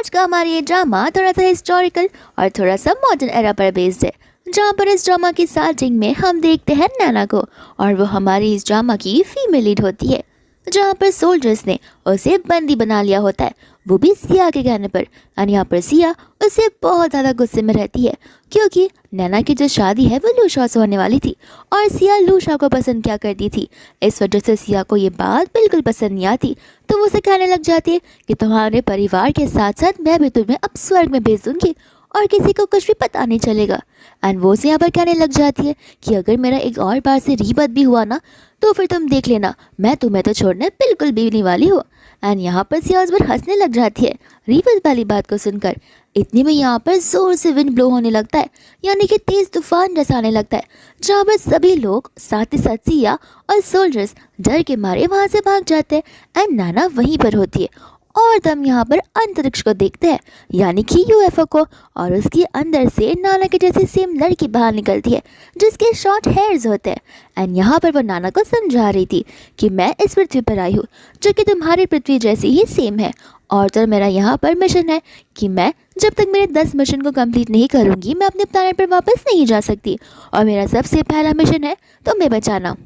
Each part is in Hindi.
आज का हमारा ये ड्रामा थोड़ा सा हिस्टोरिकल और थोड़ा सा मॉडर्न एरा पर बेस्ड है, जहाँ पर इस ड्रामा की स्टार्टिंग में हम देखते हैं नैना को और वो हमारी इस ड्रामा की फीमेल लीड होती है, जहाँ पर सोल्जर्स ने उसे बंदी बना लिया होता है, वो भी सिया के कहने पर। और यहाँ पर सिया उससे बहुत ज़्यादा गुस्से में रहती है क्योंकि नैना की जो शादी है वो लूशा से होने वाली थी और सिया लूशा को पसंद क्या करती थी। इस वजह से सिया को ये बात बिल्कुल पसंद नहीं आती, तो वो उसे कहने लग जाती है कि तुम्हारे परिवार के साथ साथ मैं भी तुम्हें अब स्वर्ग में भेज दूँगी और किसी को कुछ भी पता नहीं चलेगा। एंड वो से यहाँ पर कहने लग जाती है कि अगर मेरा एक और बार से रीबत भी हुआ ना तो फिर तुम देख लेना, मैं तुम्हें तो छोड़ने बिल्कुल भी नहीं वाली हूँ। एंड यहाँ पर सिया उस पर हंसने लग जाती है रीबत वाली बात को सुनकर। इतने में यहाँ पर जोर से विंड ब्लो होने लगता है, यानी कि तेज तूफान जैसा आने लगता है, जहाँ पर सभी लोग साथ ही साथ सिया और सोल्जर्स डर के मारे वहाँ से भाग जाते हैं। एंड नाना वहीं पर होती है और हम यहाँ पर अंतरिक्ष को देखते हैं, यानी कि यूएफओ को, और उसके अंदर से नाना के जैसी सेम लड़की बाहर निकलती है जिसके शॉर्ट हेयर्स होते हैं। एंड यहाँ पर वो नाना को समझा रही थी कि मैं इस पृथ्वी पर आई हूँ जो कि तुम्हारी पृथ्वी जैसी ही सेम है, और तो मेरा यहाँ पर मिशन है कि मैं जब तक मेरे 10 मिशन को कंप्लीट नहीं करूँगी मैं अपने प्लैनेट पर वापस नहीं जा सकती, और मेरा सबसे पहला मिशन है तुम्हें बचाना।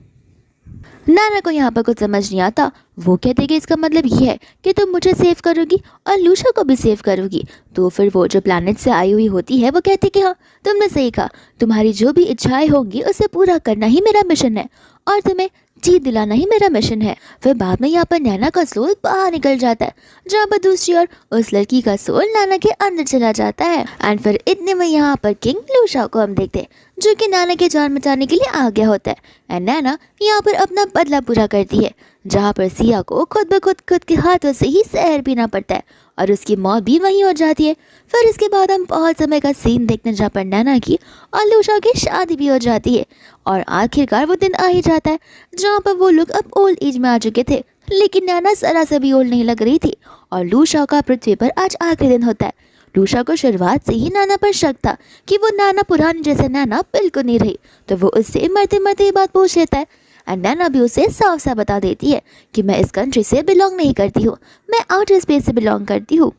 नाना को यहाँ पर कुछ समझ नहीं आता, वो कहते कि इसका मतलब ये है कि तुम मुझे सेव करोगी और लूशा को भी सेव करोगी। तो फिर वो जो प्लैनेट से आई हुई होती है वो कहती कि हाँ तुमने सही कहा, तुम्हारी जो भी इच्छाएं होंगी उसे पूरा करना ही मेरा मिशन है और तुम्हें जीत दिलाना ही मेरा मिशन है। फिर बाद में यहाँ पर नैना का सोल बाहर निकल जाता है, जहाँ पर दूसरी ओर उस लड़की का सोल नैना के अंदर चला जाता है। एंड फिर इतने में यहाँ पर किंग लूशा को हम देखते हैं जो कि नैना की जान बचाने के लिए आ गया होता है। एंड नैना यहाँ पर अपना बदला पूरा करती है, जहाँ पर सिया को खुद ब खुद के हाथों से ही जहर पीना पड़ता है और उसकी मौत भी वहीं हो जाती है। फिर इसके बाद हम बहुत समय का सीन देखते हैं जहाँ पर नैना की और लूशा की शादी भी हो जाती है और आखिरकार वो दिन आ ही जाता है जहाँ पर वो लोग अब ओल्ड एज में आ चुके थे, लेकिन नैना जरा से भी ओल्ड नहीं लग रही थी और लूशा का पृथ्वी पर आज आखिरी दिन होता है। लूशा को शुरुआत से ही नाना पर शक था कि वो नाना पुरानी जैसे नैना बिल्कुल नहीं रही, तो वो उससे मरते मरते ये बात पूछ लेता है। एंड नैना भी उसे साफ साफ बता देती है कि मैं इस कंट्री से बिलोंग नहीं करती हूँ, मैं आउटर स्पेस से बिलोंग करती हूँ।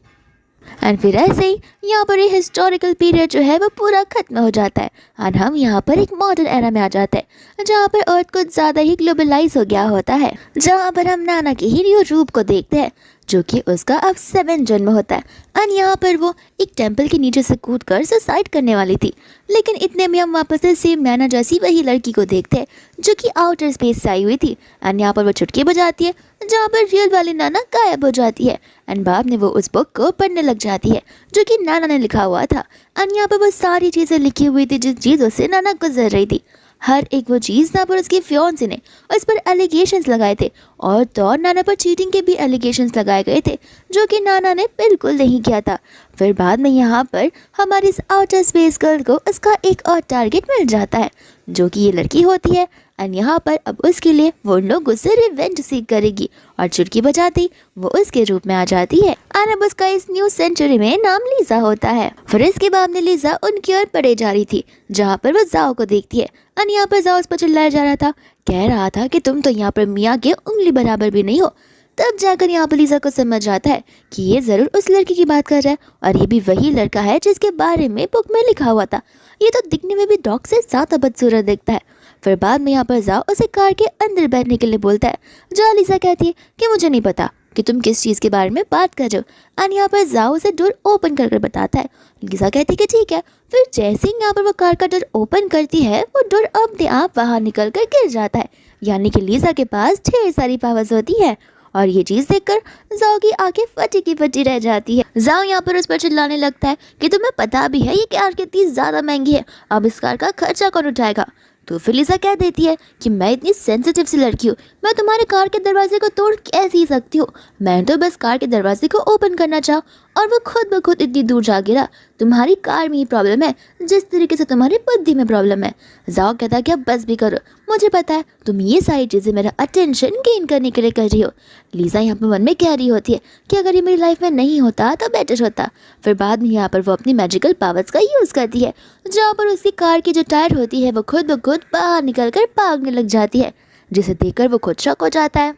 एंड फिर ऐसे ही यहाँ पर ये हिस्टोरिकल पीरियड जो है वो पूरा खत्म हो जाता है और हम यहाँ पर एक मॉडर्न एरा में आ जाते हैं, जहाँ पर अर्थ कुछ ज़्यादा ही ग्लोबलाइज हो गया होता है, जहाँ पर हम नाना के ही न्यू रूप को देखते हैं जो कि उसका अब 7 जन्म होता है। एंड यहाँ पर वो एक टेंपल के नीचे से कूद कर सुसाइड करने वाली थी, लेकिन इतने में हम वापस से सेम नैना जैसी वही लड़की को देखते हैं जो कि आउटर स्पेस से आई हुई थी। एंड यहाँ पर वो चुटकी बजाती है, जहाँ पर रियल वाली नाना गायब हो जाती है। एंड बाद में वो उस बुक को पढ़ने लग जाती है जो कि नाना ने लिखा हुआ था। एंड यहाँ पर वो सारी चीज़ें लिखी हुई थी जिस चीज़ों से नाना गुजर रही थी, हर एक वो चीज़ ना पर उसके फियांसे ने उस पर एलिगेशंस लगाए थे और तो और नाना पर चीटिंग के भी एलिगेशंस लगाए गए थे जो कि नाना ने बिल्कुल नहीं किया था। फिर बाद में यहाँ पर हमारी इस आउटर स्पेस गर्ल को उसका एक और टारगेट मिल जाता है जो कि ये लड़की होती है। एंड यहाँ पर अब उसके लिए वो लोग उससे रिवेंज सीख करेगी और चुटकी बजाती वो उसके रूप में आ जाती है। और अब उसका इस न्यू सेंचुरी में नाम लीजा होता है। फिर इसके बाद में लीजा उनकी ओर पड़े जा रही थी, जहाँ पर वो जाओ को देखती है। और यहाँ पर जाओ उस पर चिल्लाया जा रहा था, कह रहा था कि तुम तो यहाँ पर मियाँ के उंगली बराबर भी नहीं हो। तब जाकर यहाँ पर लीजा को समझ आता है कि ये ज़रूर उस लड़की की बात कर रहा है और ये भी वही लड़का है जिसके बारे में बुक में लिखा हुआ था। ये तो दिखने में भी डॉग से ज़्यादा बदसूरत दिखता है। फिर बाद में यहाँ पर जाओ उसे कार के अंदर बैठने के लिए बोलता है, जहाँ लीजा कहती है कि मुझे नहीं पता कि तुम किस चीज़ के बारे में बात कर रहे हो। और यहाँ पर जाओ उसे डोर ओपन कर बताता है। लीजा कहती है कि ठीक है। फिर जैसे ही यहाँ पर वो कार का डोर ओपन करती है वो डोर अपने आप बाहर निकल कर गिर जाता है, यानी कि लीजा के पास ढेर सारी पावर्स होती है। और ये चीज़ देखकर जाओ की आंखें फटी की फटी रह जाती है। जाओ यहाँ पर उस पर चिल्लाने लगता है कि तुम्हें पता भी है ये कार कितनी ज़्यादा महंगी है, अब इस कार का खर्चा कौन उठाएगा। तो फिर लीजा कह देती है कि मैं इतनी सेंसिटिव सी लड़की हूँ, मैं तुम्हारे कार के दरवाजे को तोड़ कैसे ही सकती हूँ, मैं तो बस कार के दरवाजे को ओपन करना चाहा और वो खुद ब खुद इतनी दूर जा गिरा। तुम्हारी कार में ही प्रॉब्लम है जिस तरीके से तुम्हारी बुद्धि में प्रॉब्लम है। जाओ कहता है कि अब बस भी करो, मुझे पता है तुम ये सारी चीज़ें मेरा अटेंशन गेन करने के लिए कर रही हो। लीजा यहाँ पर मन में कह रही होती है कि अगर ये मेरी लाइफ में नहीं होता तो बेटर होता। फिर बाद में यहाँ पर वो अपनी मैजिकल पावर्स का यूज़ करती है, जहाँ पर उसकी कार की जो टायर होती है वो खुद ब खुद बाहर निकल कर भागने लग जाती है, जिसे देखकर वो खुद शॉक हो जाता है।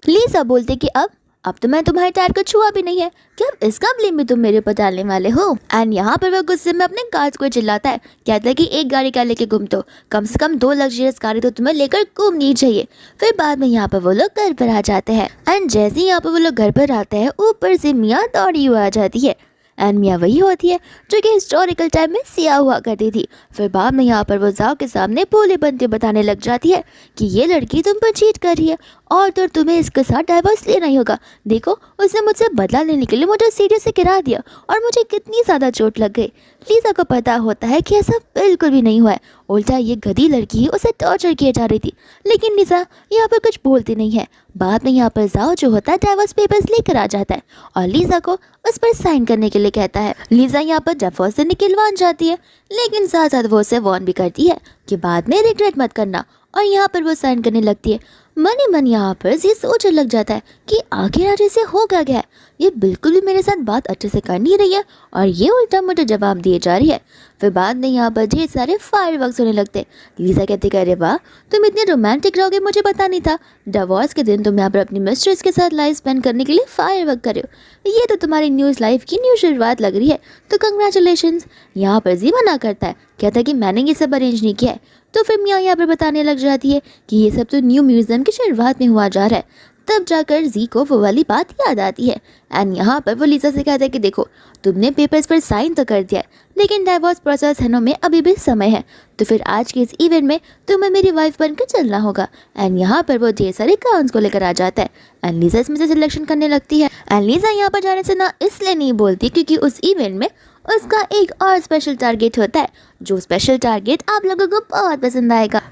लीजा बोलते कि अब अब तो मैं तुम्हारे टायर को छुआ भी नहीं है, क्या इसका ब्लेम भी तुम मेरे ऊपर डालने वाले हो। एंड यहाँ पर वो गुस्से में अपने गार्ड्स को चिल्लाता है, कहता है कि एक गाड़ी क्या लेके घूम, तो कम से कम 2 लग्जरियस गाड़ी तो तुम्हें लेकर घूमनी चाहिए। फिर बाद में यहाँ पर वो लोग घर पर आ जाते हैं। एंड जैसे ही यहाँ पर वो लोग घर पर आते हैं, ऊपर से मियाँ दौड़ी हुई आ जाती है। एंड मियाँ वही होती है जो कि हिस्टोरिकल टाइम में सिया हुआ करती थी। फिर बाद में यहाँ पर वो जाओ के सामने भोले बनते बताने लग जाती है कि ये लड़की तुम पर चीट कर रही है और तो तुम्हें इसके साथ डाइवोर्स लेना ही होगा। देखो उसने मुझसे बदला लेने के लिए मुझे सीढ़ी से गिरा दिया और मुझे कितनी ज़्यादा चोट लग गई। लीजा को पता होता है कि ऐसा बिल्कुल भी नहीं हुआ है, उल्टा ये गधी लड़की उसे टॉर्चर किए जा रही थी, लेकिन लीजा यहाँ पर कुछ बोलती नहीं है। बाद में यहाँ पर जाओ जो होता है डाइवोर्स पेपर्स लेकर आ जाता है और लीजा को उस पर साइन करने के लिए कहता है। लीजा यहाँ पर डाइवोर्स से निकलवान जाती है, लेकिन साथ साथ वो उसे वार्न भी करती है कि बाद में रिग्रेट मत करना, और यहाँ पर वो साइन करने लगती है। मन ही मन यहाँ पर ये सोचने लग जाता है कि आखिर आज इसे हो क्या गया है, ये बिल्कुल भी मेरे साथ बात अच्छे से कर नहीं रही है और ये उल्टा मुझे जवाब दिए जा रही है। फिर बाद में यहाँ पर ढेर सारे फायरवर्क्स होने लगते। लीजा कहती है, अरे वाह तुम इतने रोमांटिक रहोगे मुझे पता नहीं था। डिवोर्स के दिन तुम यहाँ पर अपनी मिस्ट्रेस के साथ लाइफ स्पेंड करने के लिए फायरवर्क कर रहे हो, ये तो तुम्हारी न्यूज़ लाइफ की न्यू शुरुआत लग रही है, तो कंग्रेचुलेशंस। यहाँ पर जी मना करता है, कहता है कि मैंने ये सब अरेंज नहीं किया है। तो फिर मियाँ यहाँ पर बताने लग जाती है कि ये सब तो न्यू म्यूजियम की शुरुआत में हुआ जा रहा है। तब जाकर जी को वो वाली बात याद आती है। एंड यहाँ पर वो लीजा से कहता है कि देखो तुमने पेपर्स पर साइन तो कर दिया है, लेकिन डाइवोर्स प्रोसेस होने में अभी भी समय है, तो फिर आज के इस इवेंट में तुम्हें मेरी वाइफ बनकर चलना होगा। एंड यहाँ पर वो ढेर सारे काउंट्स को लेकर आ जाता है। एंड लीजा इसमें से सिलेक्शन करने लगती है। एंड लीजा यहाँ पर जाने से ना इसलिए नहीं बोलती क्योंकि उस इवेंट में उसका एक और स्पेशल टारगेट होता है, जो स्पेशल टारगेट आप लोगों को बहुत पसंद आएगा।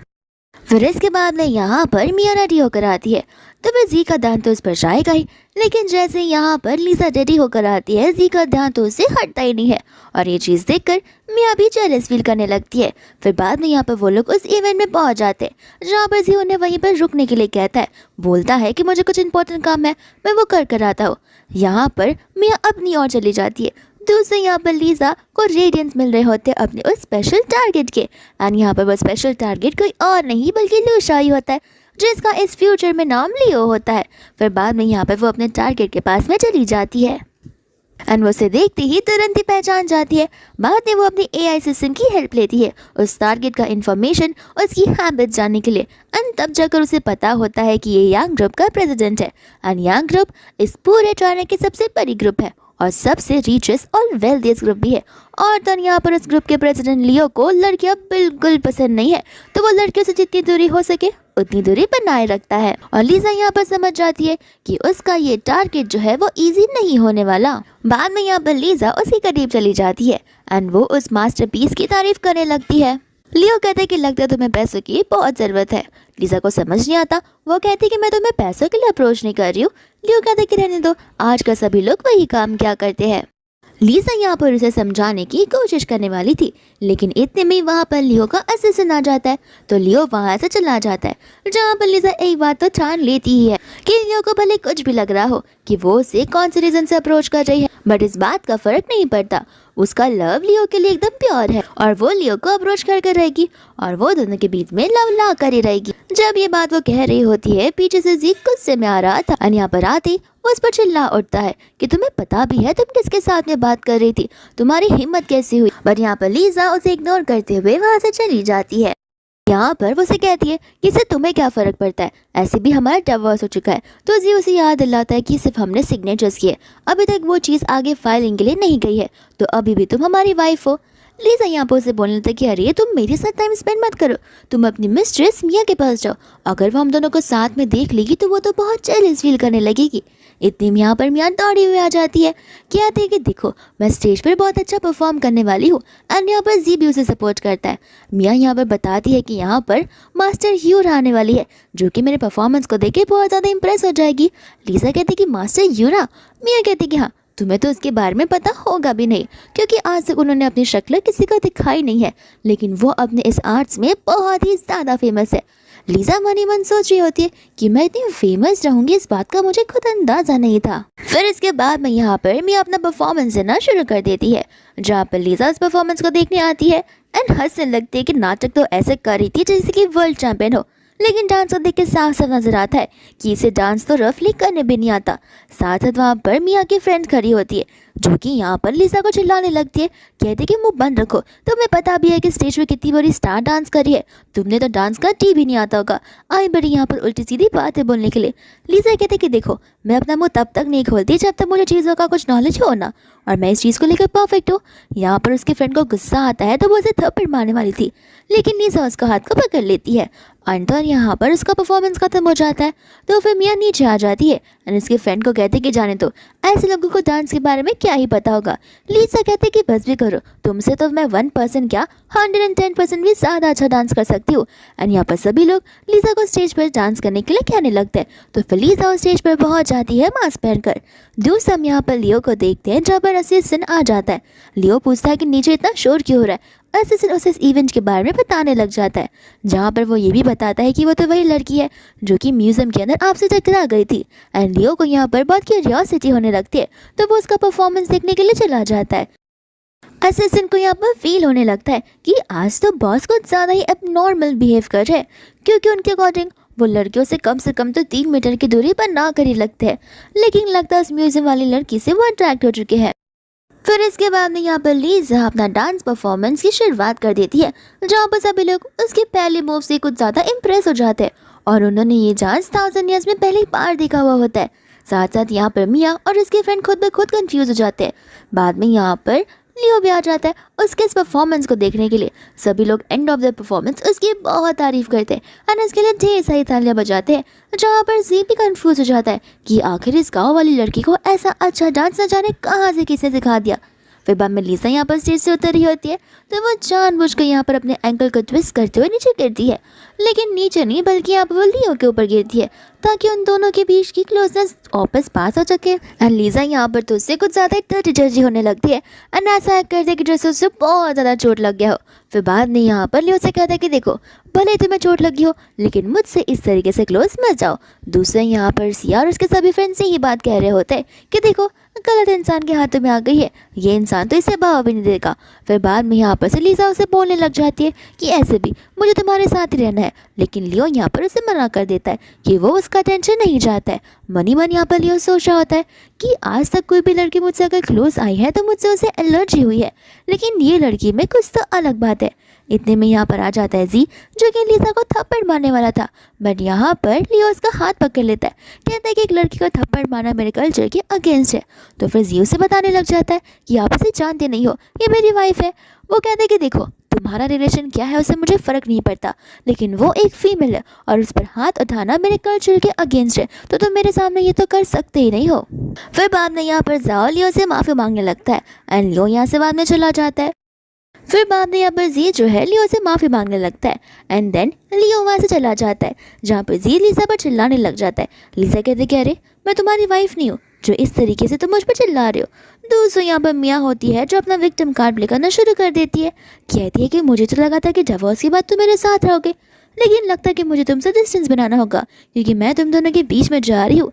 फिर इसके बाद में यहाँ पर मियाँ रेडी होकर आती है, तो फिर जी का ध्यान तो उस पर जाएगा ही, लेकिन जैसे यहाँ पर लीजा रेडी होकर आती है, जी का ध्यान तो उससे हटता ही नहीं है और ये चीज़ देखकर मियाँ भी जेलस फील करने लगती है। फिर बाद में यहाँ पर वो लोग उस इवेंट में पहुँच जाते हैं, जहाँ पर जी उन्हें वहीं पर रुकने के लिए कहता है, बोलता है कि मुझे कुछ इंपॉर्टेंट काम है, मैं वो कर आता हूँ। यहाँ पर मियाँ अपनी ओर चली जाती है। दूसरे यहाँ पर लीजा को रेडियंस मिल रहे होते हैं अपने उस स्पेशल टारगेट के। एंड यहाँ पर वो स्पेशल टारगेट कोई और नहीं बल्कि लूशा ही होता है, जिसका इस फ्यूचर में नाम लियो होता है। फिर बाद में यहाँ पर वो अपने टारगेट के पास में चली जाती है एंड वो उसे देखते ही तुरंत ही पहचान जाती है। बाद में वो अपनी एआई सिस्टम की हेल्प लेती है उस टारगेट का इन्फॉर्मेशन उसकी हैबिट जानने के लिए। एंड तब जाकर उसे पता होता है कि ये यांग ग्रुप का प्रेसिडेंट है। एंड यांग ग्रुप इस पूरे चाइना की सबसे बड़ी ग्रुप है और सबसे रिचेस्ट और वेल्थिएस्ट ग्रुप भी है। और तब यहाँ पर उस ग्रुप के प्रेसिडेंट लियो को लड़कियाँ बिल्कुल पसंद नहीं है, तो वो लड़कियों से जितनी दूरी हो सके उतनी दूरी बनाए रखता है। और लीजा यहाँ पर समझ जाती है कि उसका ये टारगेट जो है वो इजी नहीं होने वाला। बाद में यहाँ पर लीजा उसके करीब चली जाती है एंड वो उस मास्टरपीस की तारीफ करने लगती है। लियो कहते हैं कि लगता है तुम्हें पैसों की बहुत ज़रूरत है। लीजा को समझ नहीं आता, वो कहती है कि मैं तुम्हें पैसों के लिए अप्रोच नहीं कर रही हूँ। लियो कहते हैं कि रहने दो, आजकल सभी लोग वही काम क्या करते हैं। लीजा यहाँ पर उसे समझाने की कोशिश करने वाली थी, लेकिन इतने में वहाँ पर लियो का असिस्टेंट आ जाता है, तो लियो वहाँ से चला जाता है। जहाँ पर लीजा एक बात तो ठान लेती ही है कि लियो को भले कुछ भी लग रहा हो कि वो उसे कौन से रीजन से अप्रोच कर रही है, बट इस बात का फर्क नहीं पड़ता। उसका लव लियो के लिए एकदम प्योर है और वो लियो को अप्रोच करके रहेगी और वो दोनों के बीच में लव ला कर ही रहेगी। जब ये बात वो कह रही होती है, पीछे से जी गुस्से में आ रहा था और यहाँ पर आती वो उस पर चिल्ला उठता है कि तुम्हें पता भी है तुम किसके साथ में बात कर रही थी, तुम्हारी हिम्मत कैसी हुई। बट यहाँ पर लीजा उसे इग्नोर करते हुए वहाँ से चली जाती है। यहाँ पर वो उसे कहती है कि इससे तुम्हें क्या फ़र्क पड़ता है, ऐसे भी हमारा डिवोर्स हो चुका है। तो जी उसे याद दिलाता है कि सिर्फ हमने सिग्नेचर्स किए, अभी तक वो चीज़ आगे फाइलिंग के लिए नहीं गई है, तो अभी भी तुम हमारी वाइफ हो। लीजा यहाँ पर उसे बोलने लगता है कि अरे तुम मेरे साथ टाइम स्पेंड मत करो, तुम अपनी मिस्ट्रेस मिया के पास जाओ, अगर वो हम दोनों को साथ में देख लेगी तो वो तो बहुत जेलस फील करने लगेगी। इतनी में यहाँ पर मियाँ दौड़ी हुई आ जाती है, कहती है कि देखो मैं स्टेज पर बहुत अच्छा परफॉर्म करने वाली हूँ। एंड यहाँ पर जी भी उसे सपोर्ट करता है। मियाँ यहाँ पर बताती है कि यहाँ पर मास्टर यूरा आने वाली है, जो कि मेरे परफॉर्मेंस को देख के बहुत ज़्यादा इंप्रेस हो जाएगी। लीजा कहती है कि मास्टर यूरा? मियाँ कहती है कि हाँ, तुम्हें तो उसके बारे में पता होगा भी नहीं, क्योंकि आज तक उन्होंने अपनी शक्ल किसी को दिखाई नहीं है, लेकिन वो अपने इस आर्ट्स में बहुत ही ज़्यादा फेमस है। लीजा मन ही मन सोच रही होती है कि मैं इतनी फेमस रहूंगी, इस बात का मुझे खुद अंदाजा नहीं था। फिर इसके बाद में यहाँ पर मैं अपना परफॉर्मेंस देना शुरू कर देती है, जहाँ पर लीजा उस परफॉर्मेंस को देखने आती है एंड हंसने लगती है कि नाटक तो ऐसे कर रही थी जैसे कि वर्ल्ड चैंपियन हो। लेकिन डांस को देख के साफ साफ नजर आता है कि इसे डांस तो रफली करने भी नहीं आता। साथ साथ वहाँ पर मिया की फ्रेंड खड़ी होती है जो कि यहाँ पर लिसा को चिल्लाने लगती है, कहती है कि मुंह बंद रखो, तुम्हें पता भी है कि स्टेज पे कितनी बड़ी स्टार डांस कर रही है, तुमने तो डांस का टी भी नहीं आता होगा, आई बड़ी यहाँ पर उल्टी सीधी बातें बोलने के लिए। लिसा कहते कि देखो मैं अपना मुंह तब तक नहीं खोलती जब तक मुझे चीज़ों का कुछ नॉलेज हो ना, और मैं इस चीज़ को लेकर परफेक्ट हूँ। यहाँ पर उसके फ्रेंड को गुस्सा आता है तो वो उसे थप्पड़ मारने वाली थी, लेकिन लिसा उसका हाथ को पकड़ लेती है। अंतर यहाँ पर उसका परफॉर्मेंस खत्म हो जाता है तो फिर मिया नीचे आ जाती है और उसके फ्रेंड को कहते कि जाने दो, ऐसे लोगों को डांस के बारे में क्या ही पता होगा। लिसा कहते कि बस भी करो, तुमसे तो मैं 1% क्या 110% भी ज़्यादा अच्छा डांस कर सकती हूँ। और यहाँ पर सभी लोग लिसा को स्टेज पर डांस करने के लिए कहने लगते हैं तो फिर लिसा उस स्टेज पर पहुँच जाती है मास्क पहनकर। दूसरा हम यहाँ पर लियो को देखते हैं जहाँ पर असिस्टेंट आ जाता है। लियो पूछता है कि नीचे इतना शोर क्यों हो रहा है। असिस्टेंट उसे इस इवेंट के बारे में बताने लग जाता है जहाँ पर वो ये भी बताता है कि वो तो वही लड़की है जो कि म्यूजियम के अंदर आपसे टकरा गई थी। एंड लियो को यहाँ पर बहुत क्यूरियोसिटी होने लगती है तो वो उसका परफॉर्मेंस देखने के लिए चला जाता है। असिस्टेंट को यहाँ पर फील होने लगता है कि आज तो बॉस कुछ ज़्यादा ही एबनॉर्मल बिहेव कर रहे हैं, क्योंकि उनके अकॉर्डिंग वो लड़कियों से कम तो 3 मीटर की दूरी पर ना कर ही लगते हैं, लेकिन लगता है उस म्यूजियम वाली लड़की से वो अट्रैक्ट हो चुके हैं। फिर इसके बाद में यहाँ पर लीजा अपना डांस परफॉर्मेंस की शुरुआत कर देती है जहाँ पर सभी लोग उसके पहले मूव से कुछ ज़्यादा इम्प्रेस हो जाते हैं और उन्होंने ये डांस 1000 ईयर्स में पहली बार देखा हुआ होता है। साथ साथ यहाँ पर मिया और उसके फ्रेंड खुद ब खुद कंफ्यूज हो जाते हैं। बाद में यहाँ पर लियो भी आ जाता है उसके इस परफॉर्मेंस को देखने के लिए। सभी लोग एंड ऑफ द परफॉर्मेंस उसकी बहुत तारीफ करते हैं और उसके लिए ढेर सारी तालियां बजाते हैं, जहाँ पर जी भी कंफ्यूज हो जाता है कि आखिर इस गाँव वाली लड़की को ऐसा अच्छा डांस न जाने कहाँ से किसने सिखा दिया। फिर बाद में लिसा यहाँ पर स्टेज से उतर रही होती है तो वो जानबूझकर यहाँ पर अपने एंकल को ट्विस्ट करते हुए नीचे गिरती है, लेकिन नीचे नहीं बल्कि यहाँ पर वो लियो के ऊपर गिरती है ताकि उन दोनों के बीच की क्लोजनेस वापस पास हो सके। एंड लिसा यहाँ पर तो उससे कुछ ज़्यादा टर्टी जर्जी होने लगती है एंड ऐसा करते कि जैसे उससे बहुत ज़्यादा चोट लग गया हो। फिर बाद में यहाँ पर लियो से कहता है कि देखो भले तुम्हें चोट लगी हो लेकिन मुझसे इस तरीके से क्लोज मत जाओ। दूसरे यहाँ पर सिया और उसके सभी फ्रेंड्स से ये बात कह रहे होते हैं कि देखो गलत इंसान के हाथों में आ गई है, ये इंसान तो इसे भाव भी नहीं देगा। फिर बाद में यहाँ पर से लिसा उसे बोलने लग जाती है कि ऐसे भी मुझे तुम्हारे साथ ही रहना है, लेकिन लियो यहाँ पर उसे मना कर देता है कि वो उसका टेंशन नहीं चाहता है। मनी मन यहाँ पर लियो सोच रहा होता है कि आज तक कोई भी लड़की मुझसे अगर क्लोज आई है तो मुझसे उसे एलर्जी हुई है, लेकिन ये लड़की में कुछ तो अलग बात है। इतने में यहाँ पर आ जाता है जी जो कि लिसा को थप्पड़ मारने वाला था, बट यहाँ पर लियो उसका हाथ पकड़ लेता है, कहता है कि एक लड़की को थप्पड़ मारना मेरे कल्चर के अगेंस्ट है। तो फिर जी उसे बताने लग जाता है कि आप इसे जानते नहीं हो, ये मेरी वाइफ है। वो कहता है कि देखो तुम्हारा रिलेशन क्या है उससे मुझे फ़र्क नहीं पड़ता, लेकिन वो एक फीमेल है और उस पर हाथ उठाना मेरे कल्चर के अगेंस्ट है, तो तुम मेरे सामने ये तो कर सकते ही नहीं हो। फिर बाद में यहाँ पर जाओ लियो से माफ़ी मांगने लगता है एंड लियो यहाँ से बाद में चला जाता है। फिर बाद में यहाँ पर जी जो है लियो से माफ़ी मांगने लगता है एंड देन लियो वहाँ से चला जाता है, जहाँ पर जी लिसा पर चिल्लाने लग जाता है। लिसा कहते कि अरे मैं तुम्हारी वाइफ नहीं हूँ जो इस तरीके से तुम मुझ पर चिल्ला रहे हो। दूसरों यहाँ पर मिया होती है जो अपना विक्टिम कार्ड प्ले करना शुरू कर देती है, कहती है कि मुझे तो लगा था कि डिवोर्स के बाद तुम मेरे साथ रहोगे, लेकिन लगता है कि मुझे तुमसे डिस्टेंस बनाना होगा क्योंकि मैं तुम दोनों के बीच में जा रही हूँ।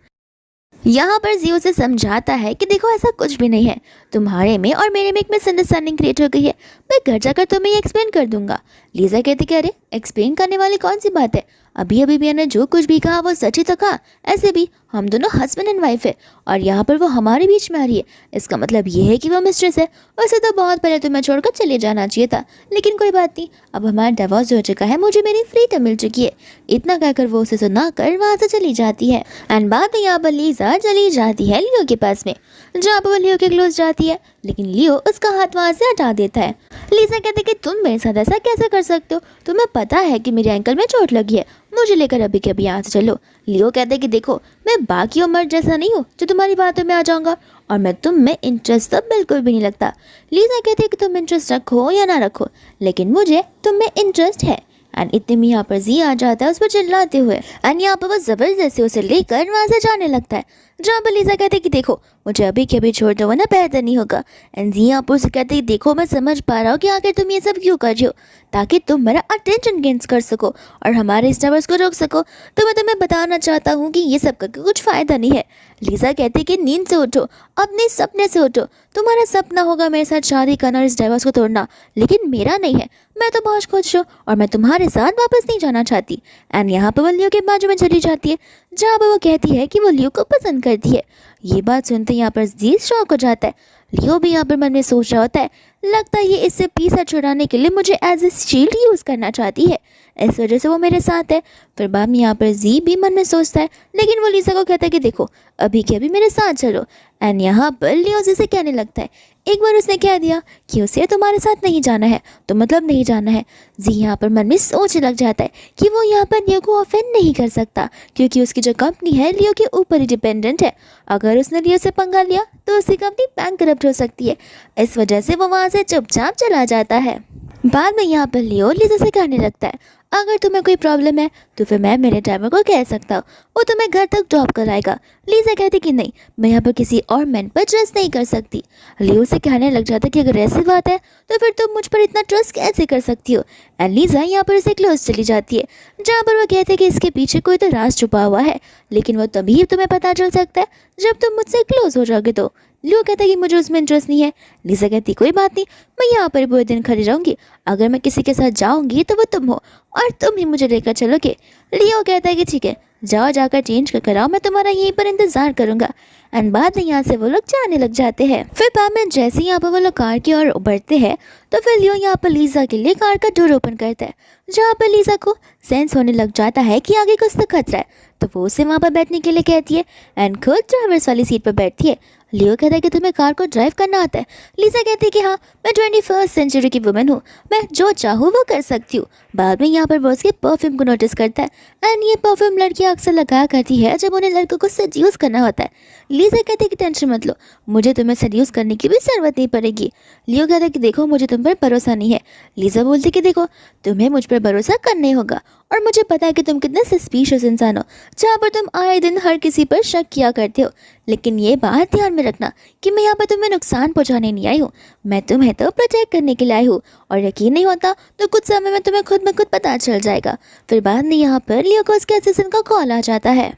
यहाँ पर जी उसे समझाता है कि देखो ऐसा कुछ भी नहीं है, तुम्हारे में और मेरे में एक मिसअंडरस्टैंडिंग क्रिएट हो गई है, मैं घर जाकर तुम्हें ये एक्सप्लेन कर दूंगा। लिसा कहती कि अरे एक्सप्लेन करने वाली कौन सी बात है, अभी अभी भी ने जो कुछ भी कहा वो सच ही तो कहा, ऐसे भी हम दोनों हस्बैंड एंड वाइफ है और यहाँ पर वो हमारे बीच में आ रही है, इसका मतलब ये है कि वो मिस्ट्रेस है। वैसे तो बहुत पहले तुम्हें छोड़कर चले जाना चाहिए था, लेकिन कोई बात नहीं, अब हमारा डिवोर्स हो चुका है, मुझे मेरी फ्रीडम मिल चुकी है। इतना कहकर वो उसे सुना कर वहाँ से चली जाती है एंड बात यहाँ पर लिसा चली जाती है लियो के पास में, जहाँ पर वो लियो के क्लोज जाती है, लेकिन लियो उसका हाथ वहाँ से हटा देता है। लिसा कहते कि तुम मेरे साथ ऐसा कैसे कर सकते हो, तुम्हें पता है कि मेरे एंकल में चोट लगी है, मुझे लेकर अभी के अभी यहाँ से चलो। लियो कहते कि देखो मैं बाकी मर्द जैसा नहीं हूँ जो तुम्हारी बातों में आ जाऊँगा और मैं तुम में इंटरेस्ट तो बिल्कुल भी नहीं लगता। लिसा कहते कि तुम इंटरेस्ट रखो या ना रखो, लेकिन मुझे तुम में इंटरेस्ट है। एंड इतने में यहाँ पर जी आ जाता है उस पर चिल्लाते हुए एंड यहाँ पर वो जबरदस्ती उसे लेकर वहाँ से जाने लगता है। जहाँ पर लीजा कहते कि देखो मुझे अभी के अभी छोड़ दो वरना बेहतर नहीं होगा। एंड जी आप उसे कहते देखो मैं समझ पा रहा हूँ कि आखिर तुम ये सब क्यों कर रही हो, ताकि तुम मेरा अटेंशन गेन कर सको और हमारे इस डाइवोर्स को रोक सको। तो मैं तुम्हें बताना चाहता हूँ कि ये सब करके कुछ फ़ायदा नहीं है। लीजा कहती कि नींद से उठो, अपने सपने से उठो। तुम्हारा सपना होगा मेरे साथ शादी करना और इस डाइवोर्स को तोड़ना, लेकिन मेरा नहीं है। मैं तो बहुत खुश हूँ और मैं तुम्हारे साथ वापस नहीं जाना चाहती। एंड यहाँ पर वो लियो के बाजू में चली जाती है, जहाँ पर वो कहती है कि वो लियो को पसंद करती है। ये बात सुनते यहाँ पर जी शॉक हो जाता है। लियो भी यहाँ पर मन में सोच रहा होता है, लगता है ये इससे पीछा छुड़ाने के लिए मुझे एज ए शील्ड यूज़ करना चाहती है, इस वजह से वो मेरे साथ है। फिर बाद में यहाँ पर जी भी मन में सोचता है, लेकिन वो लीजा को कहता है कि देखो अभी के अभी मेरे साथ चलो। एंड यहाँ पर लियो जिसे कहने लगता है, एक बार उसने कह दिया कि उसे तुम्हारे साथ नहीं जाना है तो मतलब नहीं जाना है। जी यहाँ पर मन में सोचने लग जाता है कि वो यहाँ पर लियो को ऑफेंड नहीं कर सकता, क्योंकि उसकी जो कंपनी है लियो के ऊपर ही डिपेंडेंट है। अगर उसने लियो से पंगा लिया तो उसकी कंपनी बैंकरप्ट हो सकती है, इस वजह से वो वहाँ से चुपचाप चला जाता है। बाद में यहाँ पर लियो लीजा से कहने लगता है, अगर तुम्हें कोई प्रॉब्लम है तो फिर मैं मेरे ड्राइवर को कह सकता हूँ, वो तुम्हें घर तक ड्रॉप कराएगा। लीजा कहती कि नहीं, मैं यहाँ पर किसी और मैन पर ट्रस्ट नहीं कर सकती। लियो से कहने लग जाता कि अगर ऐसी बात है तो फिर तुम मुझ पर इतना ट्रस्ट कैसे कर सकती हो। एंड लीजा यहाँ पर उसे क्लोज चली जाती है, जहाँ पर वो कहते हैं कि इसके पीछे कोई तो राज छुपा हुआ है, लेकिन वो तभी तुम्हें पता चल सकता है जब तुम मुझसे क्लोज हो जाओगे। तो लियो कहता है कि मुझे उसमें इंटरेस्ट नहीं है। लीजा कहती कोई बात नहीं, मैं यहाँ पर पूरे दिन खड़ी रहूँगी, अगर मैं किसी के साथ जाऊँगी तो वो तुम हो और तुम ही मुझे लेकर चलोगे। लियो कहता है कि ठीक है, जाओ जाकर चेंज कर आओ, मैं तुम्हारा यहीं पर इंतज़ार करूँगा। एंड बाद में यहाँ से वो लोग जाने लग जाते हैं। फिर बाद में जैसे ही यहाँ पर वो लोग कार की ओर बढ़ते हैं तो फिर लियो यहाँ पर लीजा के लिए कार का डोर ओपन करता है, जहाँ पर लीजा को सेंस होने लग जाता है कि आगे कुछ तो खतरा है, तो वो उसे वहाँ पर बैठने के लिए कहती है एंड खुद ड्राइवर्स वाली सीट पर बैठती है। लियो कहता है कि तुम्हें कार को ड्राइव करना आता है। लीजा कहती है कि हाँ, मैं 21st सेंचुरी की वुमेन हूँ, मैं जो चाहूँ वो कर सकती हूँ। बाद में यहाँ पर वो उसके परफ्यूम को नोटिस करता है एंड ये परफ्यूम लड़कियाँ अक्सर लगाया करती है जब उन्हें लड़कों को सड्यूस करना होता है। लीजा कहती है कि टेंशन मत लो, मुझे तुम्हें सड्यूस करने की भी ज़रूरत नहीं पड़ेगी। लियो कहता है कि देखो मुझे तुम पर भरोसा नहीं है। लीजा बोलती कि देखो तुम्हें मुझ पर भरोसा करना ही होगा और मुझे पता है कि तुम कितने सस्पिशियस इंसान हो, जहाँ पर तुम आए दिन हर किसी पर शक किया करते हो, लेकिन ये बात ध्यान में रखना कि मैं यहाँ पर तुम्हें नुकसान पहुँचाने नहीं आई हूँ, मैं तुम्हें तो प्रोटेक्ट करने के लिए आई हूँ, और यकीन नहीं होता तो कुछ समय में तुम्हें खुद में खुद पता चल जाएगा। फिर बाद में यहाँ पर लियो को उसके असिस्टेंट का कॉल आ जाता है